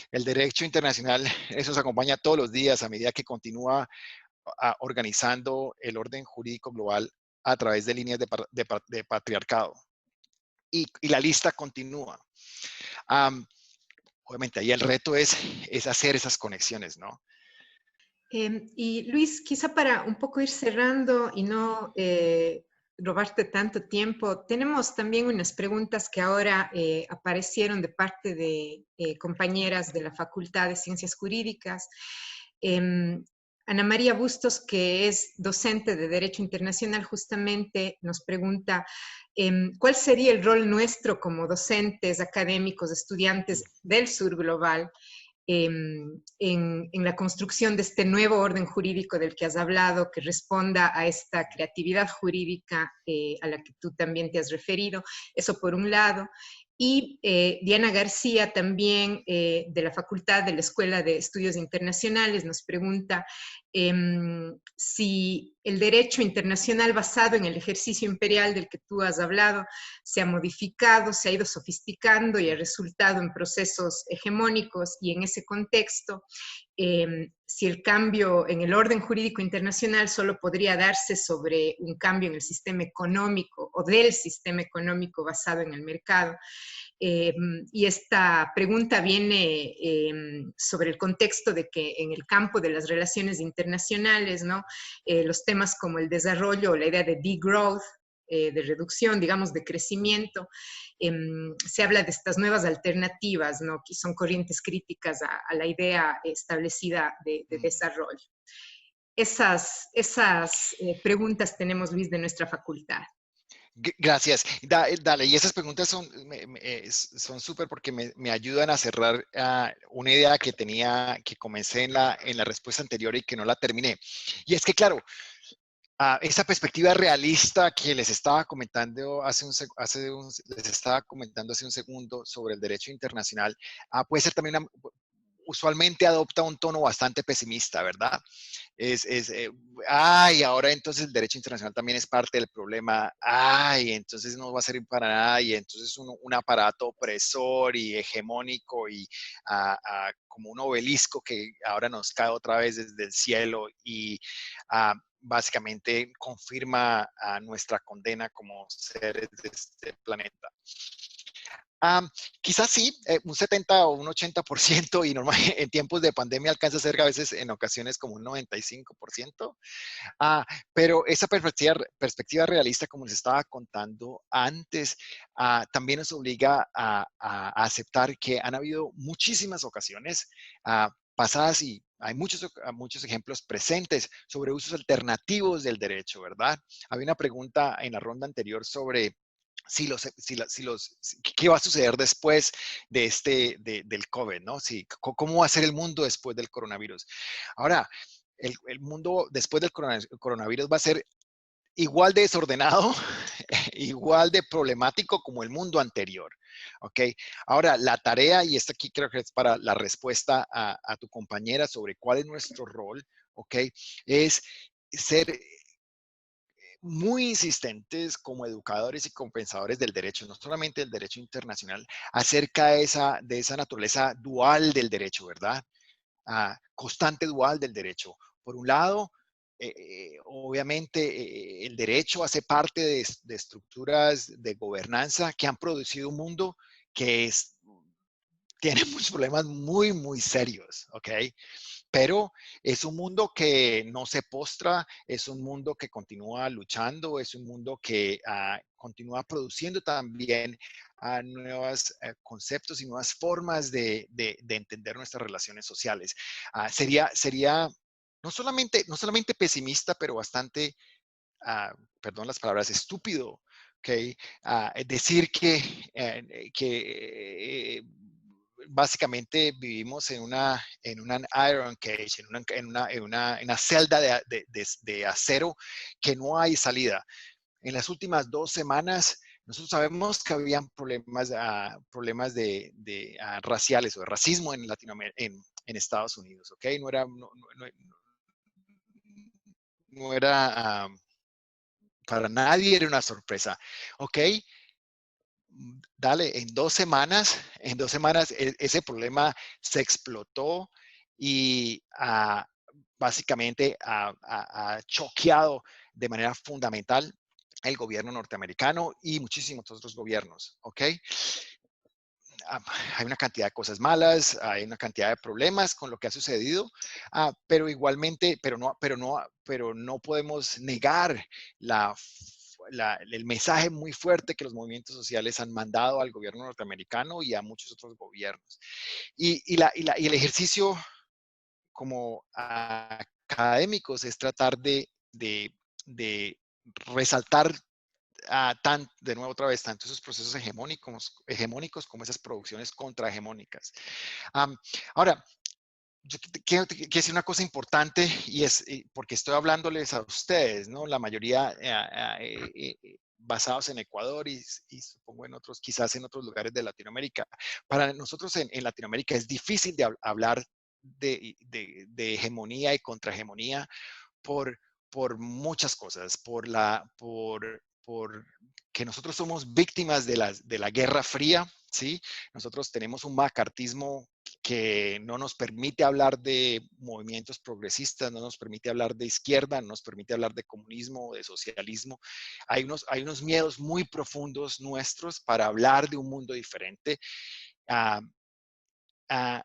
El derecho internacional eso nos acompaña todos los días a medida que continúa organizando el orden jurídico global a través de líneas de patriarcado. Y la lista continúa. Obviamente ahí el reto es hacer esas conexiones, ¿no? Y Luis, quizá para un poco ir cerrando y no robarte tanto tiempo, tenemos también unas preguntas que ahora aparecieron de parte de compañeras de la Facultad de Ciencias Jurídicas. Ana María Bustos, que es docente de Derecho Internacional, justamente nos pregunta ¿cuál sería el rol nuestro como docentes, académicos, estudiantes del sur global en la construcción de este nuevo orden jurídico del que has hablado, que responda a esta creatividad jurídica a la que tú también te has referido? Eso por un lado. Y Diana García, también de la Facultad de la Escuela de Estudios Internacionales, nos pregunta si el derecho internacional basado en el ejercicio imperial del que tú has hablado se ha modificado, se ha ido sofisticando y ha resultado en procesos hegemónicos, y en ese contexto, si el cambio en el orden jurídico internacional solo podría darse sobre un cambio en el sistema económico o del sistema económico basado en el mercado. Y esta pregunta viene sobre el contexto de que en el campo de las relaciones internacionales, ¿no? Los temas como el desarrollo o la idea de degrowth, de reducción, digamos, de crecimiento, se habla de estas nuevas alternativas, ¿no? Que son corrientes críticas a la idea establecida de desarrollo. Esas preguntas tenemos, Luis, de nuestra facultad. Gracias. Dale, y esas preguntas son súper porque me ayudan a cerrar una idea que tenía, que comencé en la respuesta anterior y que no la terminé. Y es que, claro, esa perspectiva realista que les estaba comentando les estaba comentando hace un segundo sobre el derecho internacional, puede ser también usualmente adopta un tono bastante pesimista, ¿verdad? Ahora entonces el derecho internacional también es parte del problema, entonces no va a servir para nada, y entonces es un aparato opresor y hegemónico y como un obelisco que ahora nos cae otra vez desde el cielo, y básicamente confirma nuestra condena como seres de este planeta. Quizás sí, un 70 o un 80% y normal, en tiempos de pandemia alcanza a ser a veces en ocasiones como un 95%. Pero esa perspectiva realista, como les estaba contando antes, también nos obliga a aceptar que han habido muchísimas ocasiones pasadas y hay muchos ejemplos presentes sobre usos alternativos del derecho, ¿verdad? Había una pregunta en la ronda anterior sobre qué va a suceder después del COVID, ¿no? ¿Cómo va a ser el mundo después del coronavirus? Ahora, el mundo después del coronavirus va a ser igual de desordenado, igual de problemático como el mundo anterior, ¿ok? Ahora, la tarea, y esta aquí creo que es para la respuesta a tu compañera sobre cuál es nuestro rol, ¿ok? Es ser muy insistentes como educadores y compensadores del derecho, no solamente del derecho internacional, acerca de esa naturaleza dual del derecho, ¿verdad? Constante dual del derecho. Por un lado, obviamente el derecho hace parte de estructuras de gobernanza que han producido un mundo que tiene muchos problemas muy, muy serios, ¿ok? Pero es un mundo que no se postra, es un mundo que continúa luchando, es un mundo que continúa produciendo también nuevos conceptos y nuevas formas de entender nuestras relaciones sociales. Sería no solamente pesimista, pero bastante, perdón las palabras, estúpido, ¿ok? Decir que básicamente vivimos en una iron cage, en una celda de acero que no hay salida. En las últimas 2 semanas, nosotros sabemos que habían problemas de raciales o de racismo en Latinoamérica, en Estados Unidos, ¿ok? No era para nadie, era una sorpresa, ¿ok? Dale, en dos semanas ese problema se explotó y básicamente ha choqueado de manera fundamental el gobierno norteamericano y muchísimos otros gobiernos, ¿ok? Hay una cantidad de cosas malas, hay una cantidad de problemas con lo que ha sucedido, pero igualmente, pero no podemos negar el mensaje muy fuerte que los movimientos sociales han mandado al gobierno norteamericano y a muchos otros gobiernos. Y el ejercicio como académicos es tratar de resaltar de nuevo otra vez, tanto esos procesos hegemónicos como esas producciones contrahegemónicas. Ahora, yo quiero decir una cosa importante y es porque estoy hablándoles a ustedes, ¿no? La mayoría basados en Ecuador y supongo quizás en otros lugares de Latinoamérica. Para nosotros en Latinoamérica es difícil de hablar de hegemonía y contrahegemonía por muchas cosas, por que nosotros somos víctimas de la Guerra Fría, ¿sí? Nosotros tenemos un macartismo que no nos permite hablar de movimientos progresistas, no nos permite hablar de izquierda, no nos permite hablar de comunismo, de socialismo. Hay unos miedos muy profundos nuestros para hablar de un mundo diferente. Uh, uh,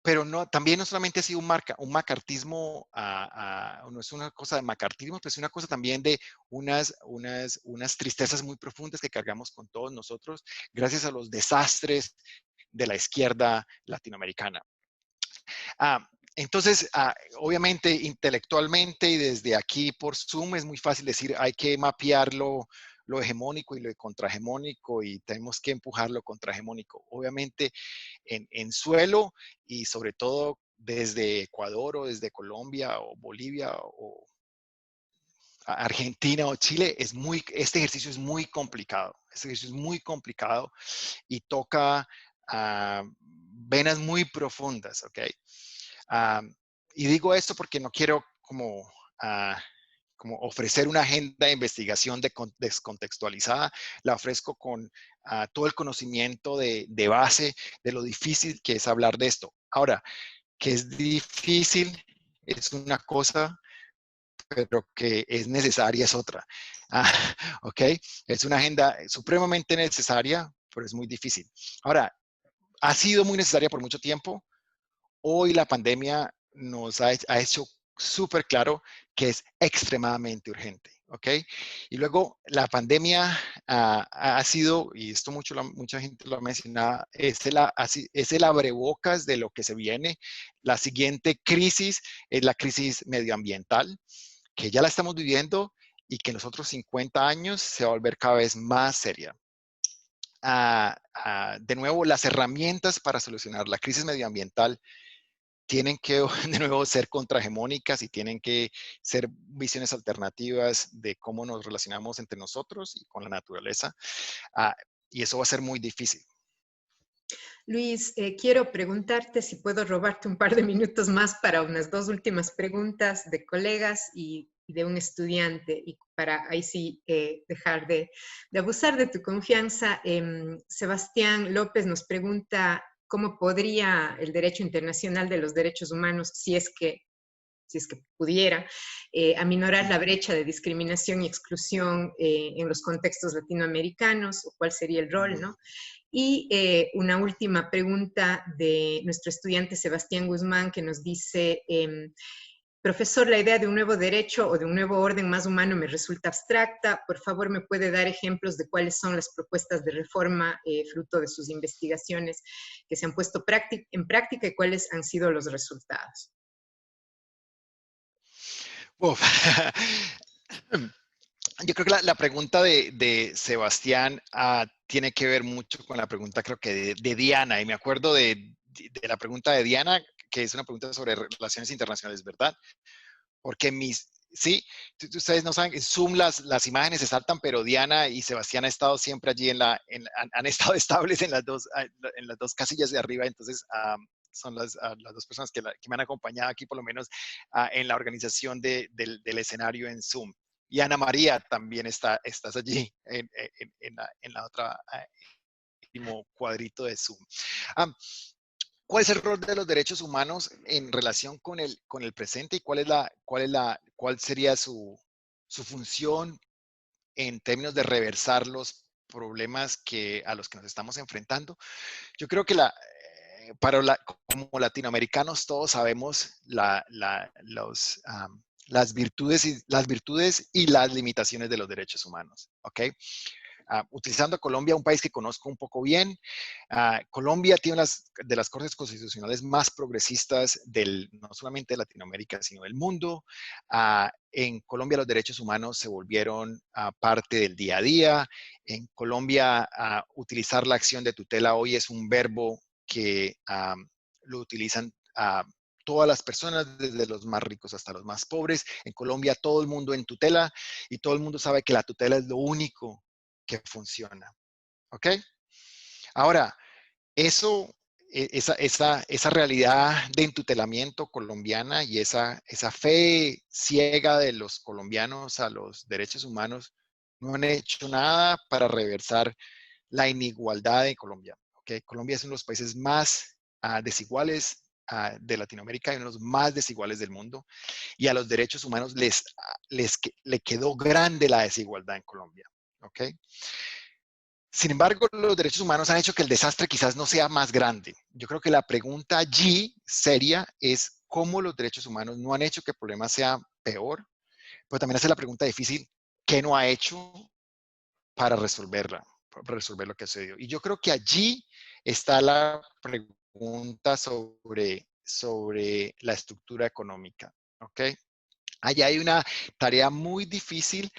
pero también no solamente ha sido un macartismo, no es una cosa de macartismo, pero es una cosa también de unas tristezas muy profundas que cargamos con todos nosotros gracias a los desastres de la izquierda latinoamericana. Entonces, obviamente, intelectualmente y desde aquí por Zoom es muy fácil decir, hay que mapear lo hegemónico y lo contrahegemónico y tenemos que empujar lo contrahegemónico. Obviamente, en suelo y sobre todo desde Ecuador o desde Colombia o Bolivia o Argentina o Chile, este ejercicio es muy complicado. Este ejercicio es muy complicado y toca venas muy profundas, ¿ok? Y digo esto porque no quiero como ofrecer una agenda de investigación descontextualizada, la ofrezco con todo el conocimiento de base de lo difícil que es hablar de esto. Ahora, que es difícil es una cosa, pero que es necesaria es otra. ¿Ok? Es una agenda supremamente necesaria, pero es muy difícil. Ahora, ha sido muy necesaria por mucho tiempo. Hoy la pandemia nos ha hecho súper claro que es extremadamente urgente, ¿ok? Y luego la pandemia ha sido, y esto mucha gente lo ha mencionado, es el abrebocas de lo que se viene. La siguiente crisis es la crisis medioambiental, que ya la estamos viviendo y que en los otros 50 años se va a volver cada vez más seria. De nuevo, las herramientas para solucionar la crisis medioambiental tienen que, de nuevo, ser contrahegemónicas y tienen que ser visiones alternativas de cómo nos relacionamos entre nosotros y con la naturaleza. Y eso va a ser muy difícil. Luis, quiero preguntarte si puedo robarte un par de minutos más para unas dos últimas preguntas de colegas y de un estudiante, y para ahí sí dejar de abusar de tu confianza. Sebastián López nos pregunta cómo podría el derecho internacional de los derechos humanos, si es que pudiera, aminorar la brecha de discriminación y exclusión en los contextos latinoamericanos, o cuál sería el rol, ¿no? Y una última pregunta de nuestro estudiante Sebastián Guzmán, que nos dice, profesor, la idea de un nuevo derecho o de un nuevo orden más humano me resulta abstracta. Por favor, ¿me puede dar ejemplos de cuáles son las propuestas de reforma fruto de sus investigaciones que se han puesto en práctica y cuáles han sido los resultados? Uf. Yo creo que la pregunta de Sebastián tiene que ver mucho con la pregunta, creo que de Diana, y me acuerdo de la pregunta de Diana, que es una pregunta sobre relaciones internacionales, ¿verdad? Porque sí, ustedes no saben, en Zoom las imágenes se saltan, pero Diana y Sebastián han estado siempre allí han estado estables en las dos casillas de arriba, entonces son las dos personas que me han acompañado aquí, por lo menos en la organización del escenario en Zoom. Y Ana María también estás allí en la otra último cuadrito de Zoom. ¿Cuál es el rol de los derechos humanos en relación con el presente y cuál sería su función en términos de reversar los problemas a los que nos estamos enfrentando? Yo creo que como latinoamericanos todos sabemos las virtudes y las limitaciones de los derechos humanos, ¿ok? Utilizando a Colombia, un país que conozco un poco bien. Colombia tiene una de las cortes constitucionales más progresistas no solamente de Latinoamérica, sino del mundo. En Colombia los derechos humanos se volvieron parte del día a día. En Colombia, utilizar la acción de tutela hoy es un verbo que lo utilizan todas las personas, desde los más ricos hasta los más pobres. En Colombia todo el mundo en tutela y todo el mundo sabe que la tutela es lo único que funciona. ¿Ok? Ahora, esa realidad de entutelamiento colombiana y esa fe ciega de los colombianos a los derechos humanos no han hecho nada para reversar la inigualdad de Colombia. ¿Okay? Colombia es uno de los países más desiguales de Latinoamérica y uno de los más desiguales del mundo. Y a los derechos humanos le quedó grande la desigualdad en Colombia. ¿Ok? Sin embargo, los derechos humanos han hecho que el desastre quizás no sea más grande. Yo creo que la pregunta allí seria es cómo los derechos humanos no han hecho que el problema sea peor, pero también hace la pregunta difícil, ¿qué no ha hecho para resolverla, para resolver lo que sucedió? Y yo creo que allí está la pregunta sobre la estructura económica, ¿ok? Allá hay una tarea muy difícil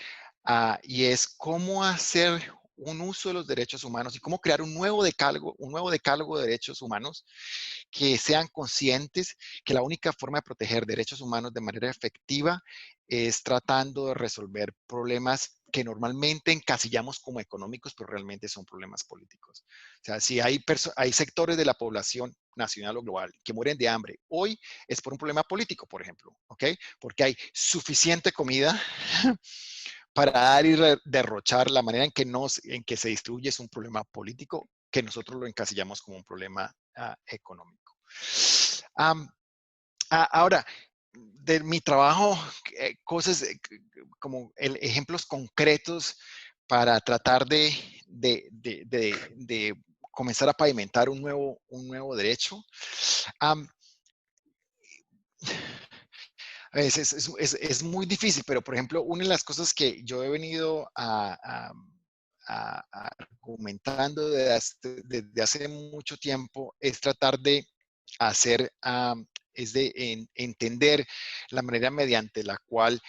y es cómo hacer un uso de los derechos humanos y cómo crear un nuevo decálogo de derechos humanos que sean conscientes que la única forma de proteger derechos humanos de manera efectiva es tratando de resolver problemas que normalmente encasillamos como económicos, pero realmente son problemas políticos. O sea, si hay sectores de la población nacional o global que mueren de hambre, hoy es por un problema político, por ejemplo, ¿ok? Porque hay suficiente comida para dar y derrochar. La manera en que se distribuye es un problema político que nosotros lo encasillamos como un problema económico. Ahora, de mi trabajo, cosas como ejemplos concretos para tratar de comenzar a pavimentar un nuevo derecho. Um, a veces es muy difícil, pero por ejemplo, una de las cosas que yo he venido argumentando desde hace mucho tiempo es tratar de hacer, es de entender la manera mediante la cual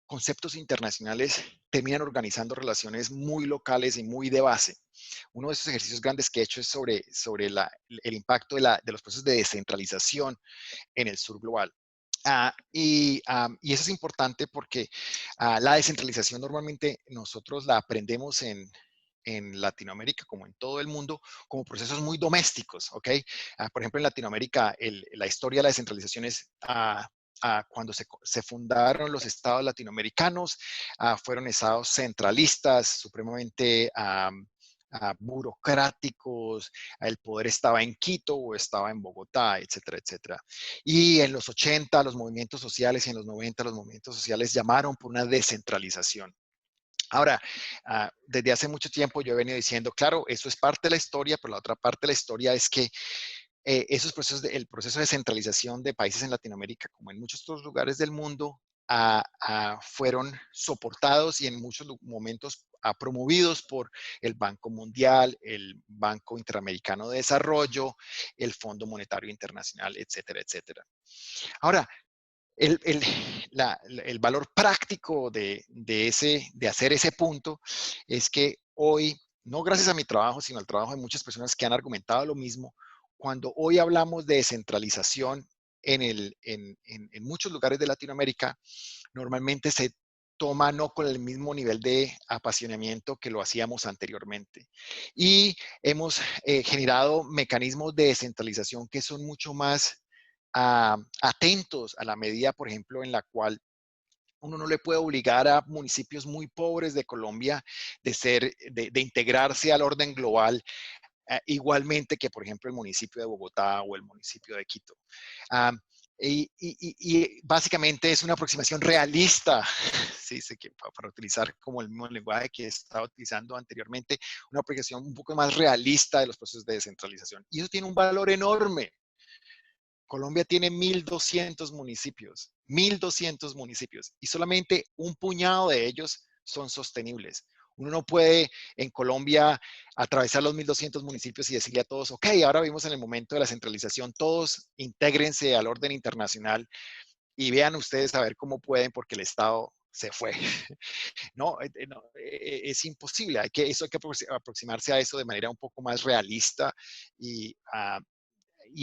conceptos internacionales terminan organizando relaciones muy locales y muy de base. Uno de esos ejercicios grandes que he hecho es sobre el impacto de los procesos de descentralización en el sur global. Y eso es importante porque la descentralización normalmente nosotros la aprendemos en Latinoamérica, como en todo el mundo, como procesos muy domésticos, ¿ok? Por ejemplo, en Latinoamérica, la historia de la descentralización es cuando se fundaron los estados latinoamericanos, fueron estados centralistas, supremamente burocráticos, el poder estaba en Quito o estaba en Bogotá, etcétera, etcétera. Y en los 80 los movimientos sociales y en los 90 los movimientos sociales llamaron por una descentralización. Ahora, desde hace mucho tiempo yo he venido diciendo, claro, eso es parte de la historia, pero la otra parte de la historia es que esos procesos, el proceso de centralización de países en Latinoamérica, como en muchos otros lugares del mundo, fueron soportados y en muchos momentos promovidos por el Banco Mundial, el Banco Interamericano de Desarrollo, el Fondo Monetario Internacional, etcétera, etcétera. Ahora, el, el, el valor práctico de hacer ese punto es que hoy, no gracias a mi trabajo, sino al trabajo de muchas personas que han argumentado lo mismo, cuando hoy hablamos de descentralización en muchos lugares de Latinoamérica, normalmente se toma no con el mismo nivel de apasionamiento que lo hacíamos anteriormente. Y hemos generado mecanismos de descentralización que son mucho más atentos a la medida, por ejemplo, en la cual uno no le puede obligar a municipios muy pobres de Colombia de integrarse al orden global igualmente que, por ejemplo, el municipio de Bogotá o el municipio de Quito. Um, y básicamente es una aproximación realista, sí, sé que para utilizar como el mismo lenguaje que estaba utilizando anteriormente, una aplicación un poco más realista de los procesos de descentralización. Y eso tiene un valor enorme. Colombia tiene 1.200 municipios, 1.200 municipios, y solamente un puñado de ellos son sostenibles. Uno no puede en Colombia atravesar los 1.200 municipios y decirle a todos, ok, ahora vivimos en el momento de la centralización, todos intégrense al orden internacional y vean ustedes a ver cómo pueden porque el Estado se fue. No, no es imposible, eso hay que aproximarse a eso de manera un poco más realista y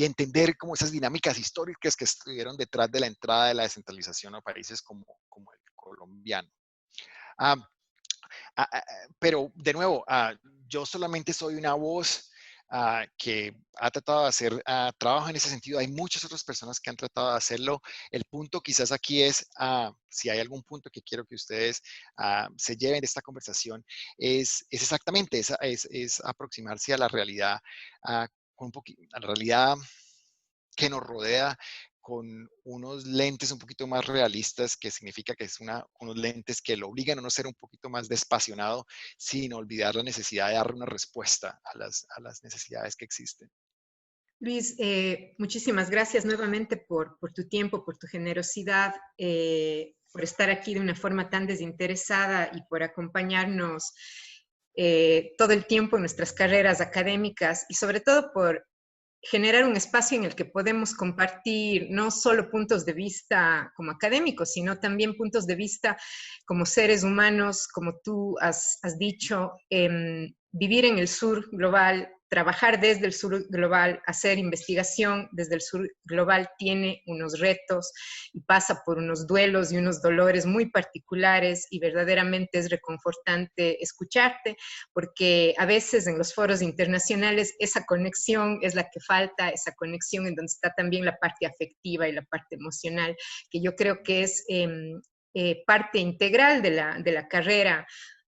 entender como esas dinámicas históricas que estuvieron detrás de la entrada de la descentralización a países como el colombiano. Ah, pero de nuevo, yo solamente soy una voz que ha tratado de hacer trabajo en ese sentido. Hay muchas otras personas que han tratado de hacerlo. El punto quizás aquí es, si hay algún punto que quiero que ustedes se lleven de esta conversación, es exactamente, es aproximarse a la realidad, con a la realidad que nos rodea con unos lentes un poquito más realistas, que significa que es unos lentes que lo obligan a no ser un poquito más despasionado, sin olvidar la necesidad de dar una respuesta a las necesidades que existen. Luis, muchísimas gracias nuevamente por tu tiempo, por tu generosidad, por estar aquí de una forma tan desinteresada y por acompañarnos todo el tiempo en nuestras carreras académicas y sobre todo por generar un espacio en el que podemos compartir no solo puntos de vista como académicos, sino también puntos de vista como seres humanos, como tú has dicho, vivir en el sur global, trabajar desde el sur global, hacer investigación desde el sur global tiene unos retos y pasa por unos duelos y unos dolores muy particulares y verdaderamente es reconfortante escucharte porque a veces en los foros internacionales esa conexión es la que falta, esa conexión en donde está también la parte afectiva y la parte emocional, que yo creo que es parte integral de la carrera,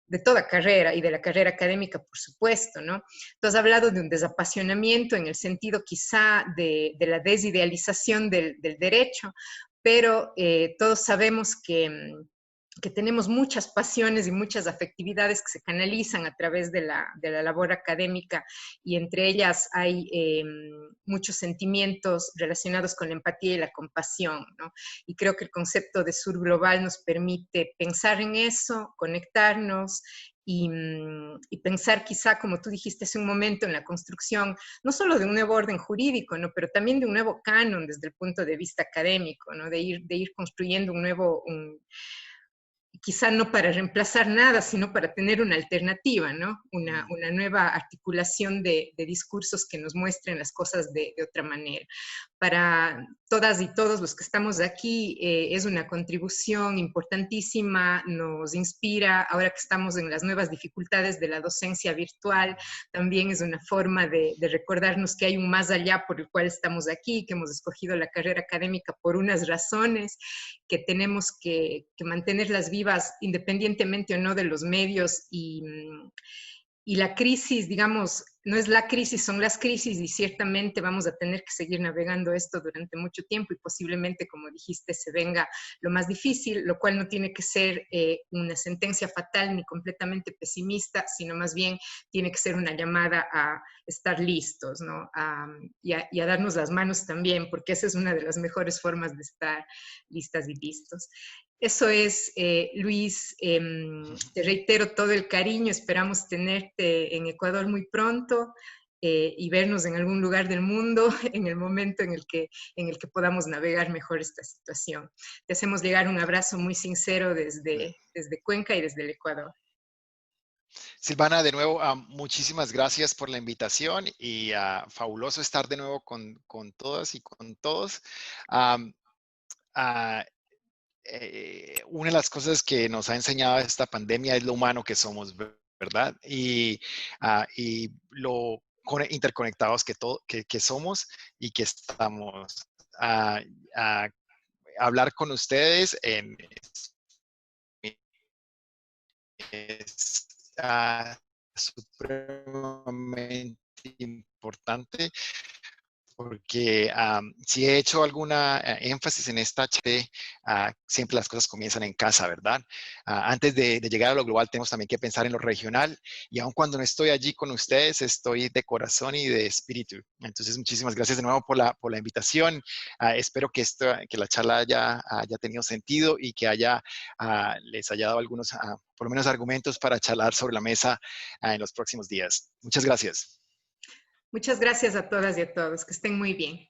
de toda carrera y de la carrera académica, por supuesto, ¿no? Tú has hablado de un desapasionamiento en el sentido quizá de la desidealización del derecho, pero todos sabemos que tenemos muchas pasiones y muchas afectividades que se canalizan a través de la labor académica, y entre ellas hay muchos sentimientos relacionados con la empatía y la compasión, ¿no? Y creo que el concepto de Sur Global nos permite pensar en eso, conectarnos y pensar quizá, como tú dijiste hace un momento, en la construcción no solo de un nuevo orden jurídico, ¿no? Pero también de un nuevo canon desde el punto de vista académico, ¿no? De ir construyendo un nuevo, quizá no para reemplazar nada, sino para tener una alternativa, ¿no? Una nueva articulación de discursos que nos muestren las cosas de otra manera. Para todas y todos los que estamos aquí, es una contribución importantísima, nos inspira. Ahora que estamos en las nuevas dificultades de la docencia virtual, también es una forma de recordarnos que hay un más allá por el cual estamos aquí, que hemos escogido la carrera académica por unas razones, que tenemos que mantenerlas vivas independientemente o no de los medios, y la crisis, digamos, no es la crisis, son las crisis, y ciertamente vamos a tener que seguir navegando esto durante mucho tiempo, y posiblemente, como dijiste, se venga lo más difícil, lo cual no tiene que ser una sentencia fatal ni completamente pesimista, sino más bien tiene que ser una llamada a estar listos, ¿no? Y a darnos las manos también, porque esa es una de las mejores formas de estar listas y listos. Eso es, Luis, te reitero todo el cariño, esperamos tenerte en Ecuador muy pronto, y vernos en algún lugar del mundo en el momento en el que podamos navegar mejor esta situación. Te hacemos llegar un abrazo muy sincero desde Cuenca y desde el Ecuador. Silvana, de nuevo, muchísimas gracias por la invitación y fabuloso estar de nuevo con todas y con todos. Am, ah, una de las cosas que nos ha enseñado esta pandemia es lo humano que somos, ¿verdad? Y lo interconectados que somos y que estamos. Ah, ah, Hablar con ustedes es supremamente importante, porque si he hecho alguna énfasis en esta HD, siempre las cosas comienzan en casa, ¿verdad? Antes de llegar a lo global, tenemos también que pensar en lo regional, y aun cuando no estoy allí con ustedes, estoy de corazón y de espíritu. Entonces, muchísimas gracias de nuevo por la invitación. Espero que la charla haya tenido sentido y que les haya dado algunos, por lo menos, argumentos para charlar sobre la mesa en los próximos días. Muchas gracias. Muchas gracias a todas y a todos, que estén muy bien.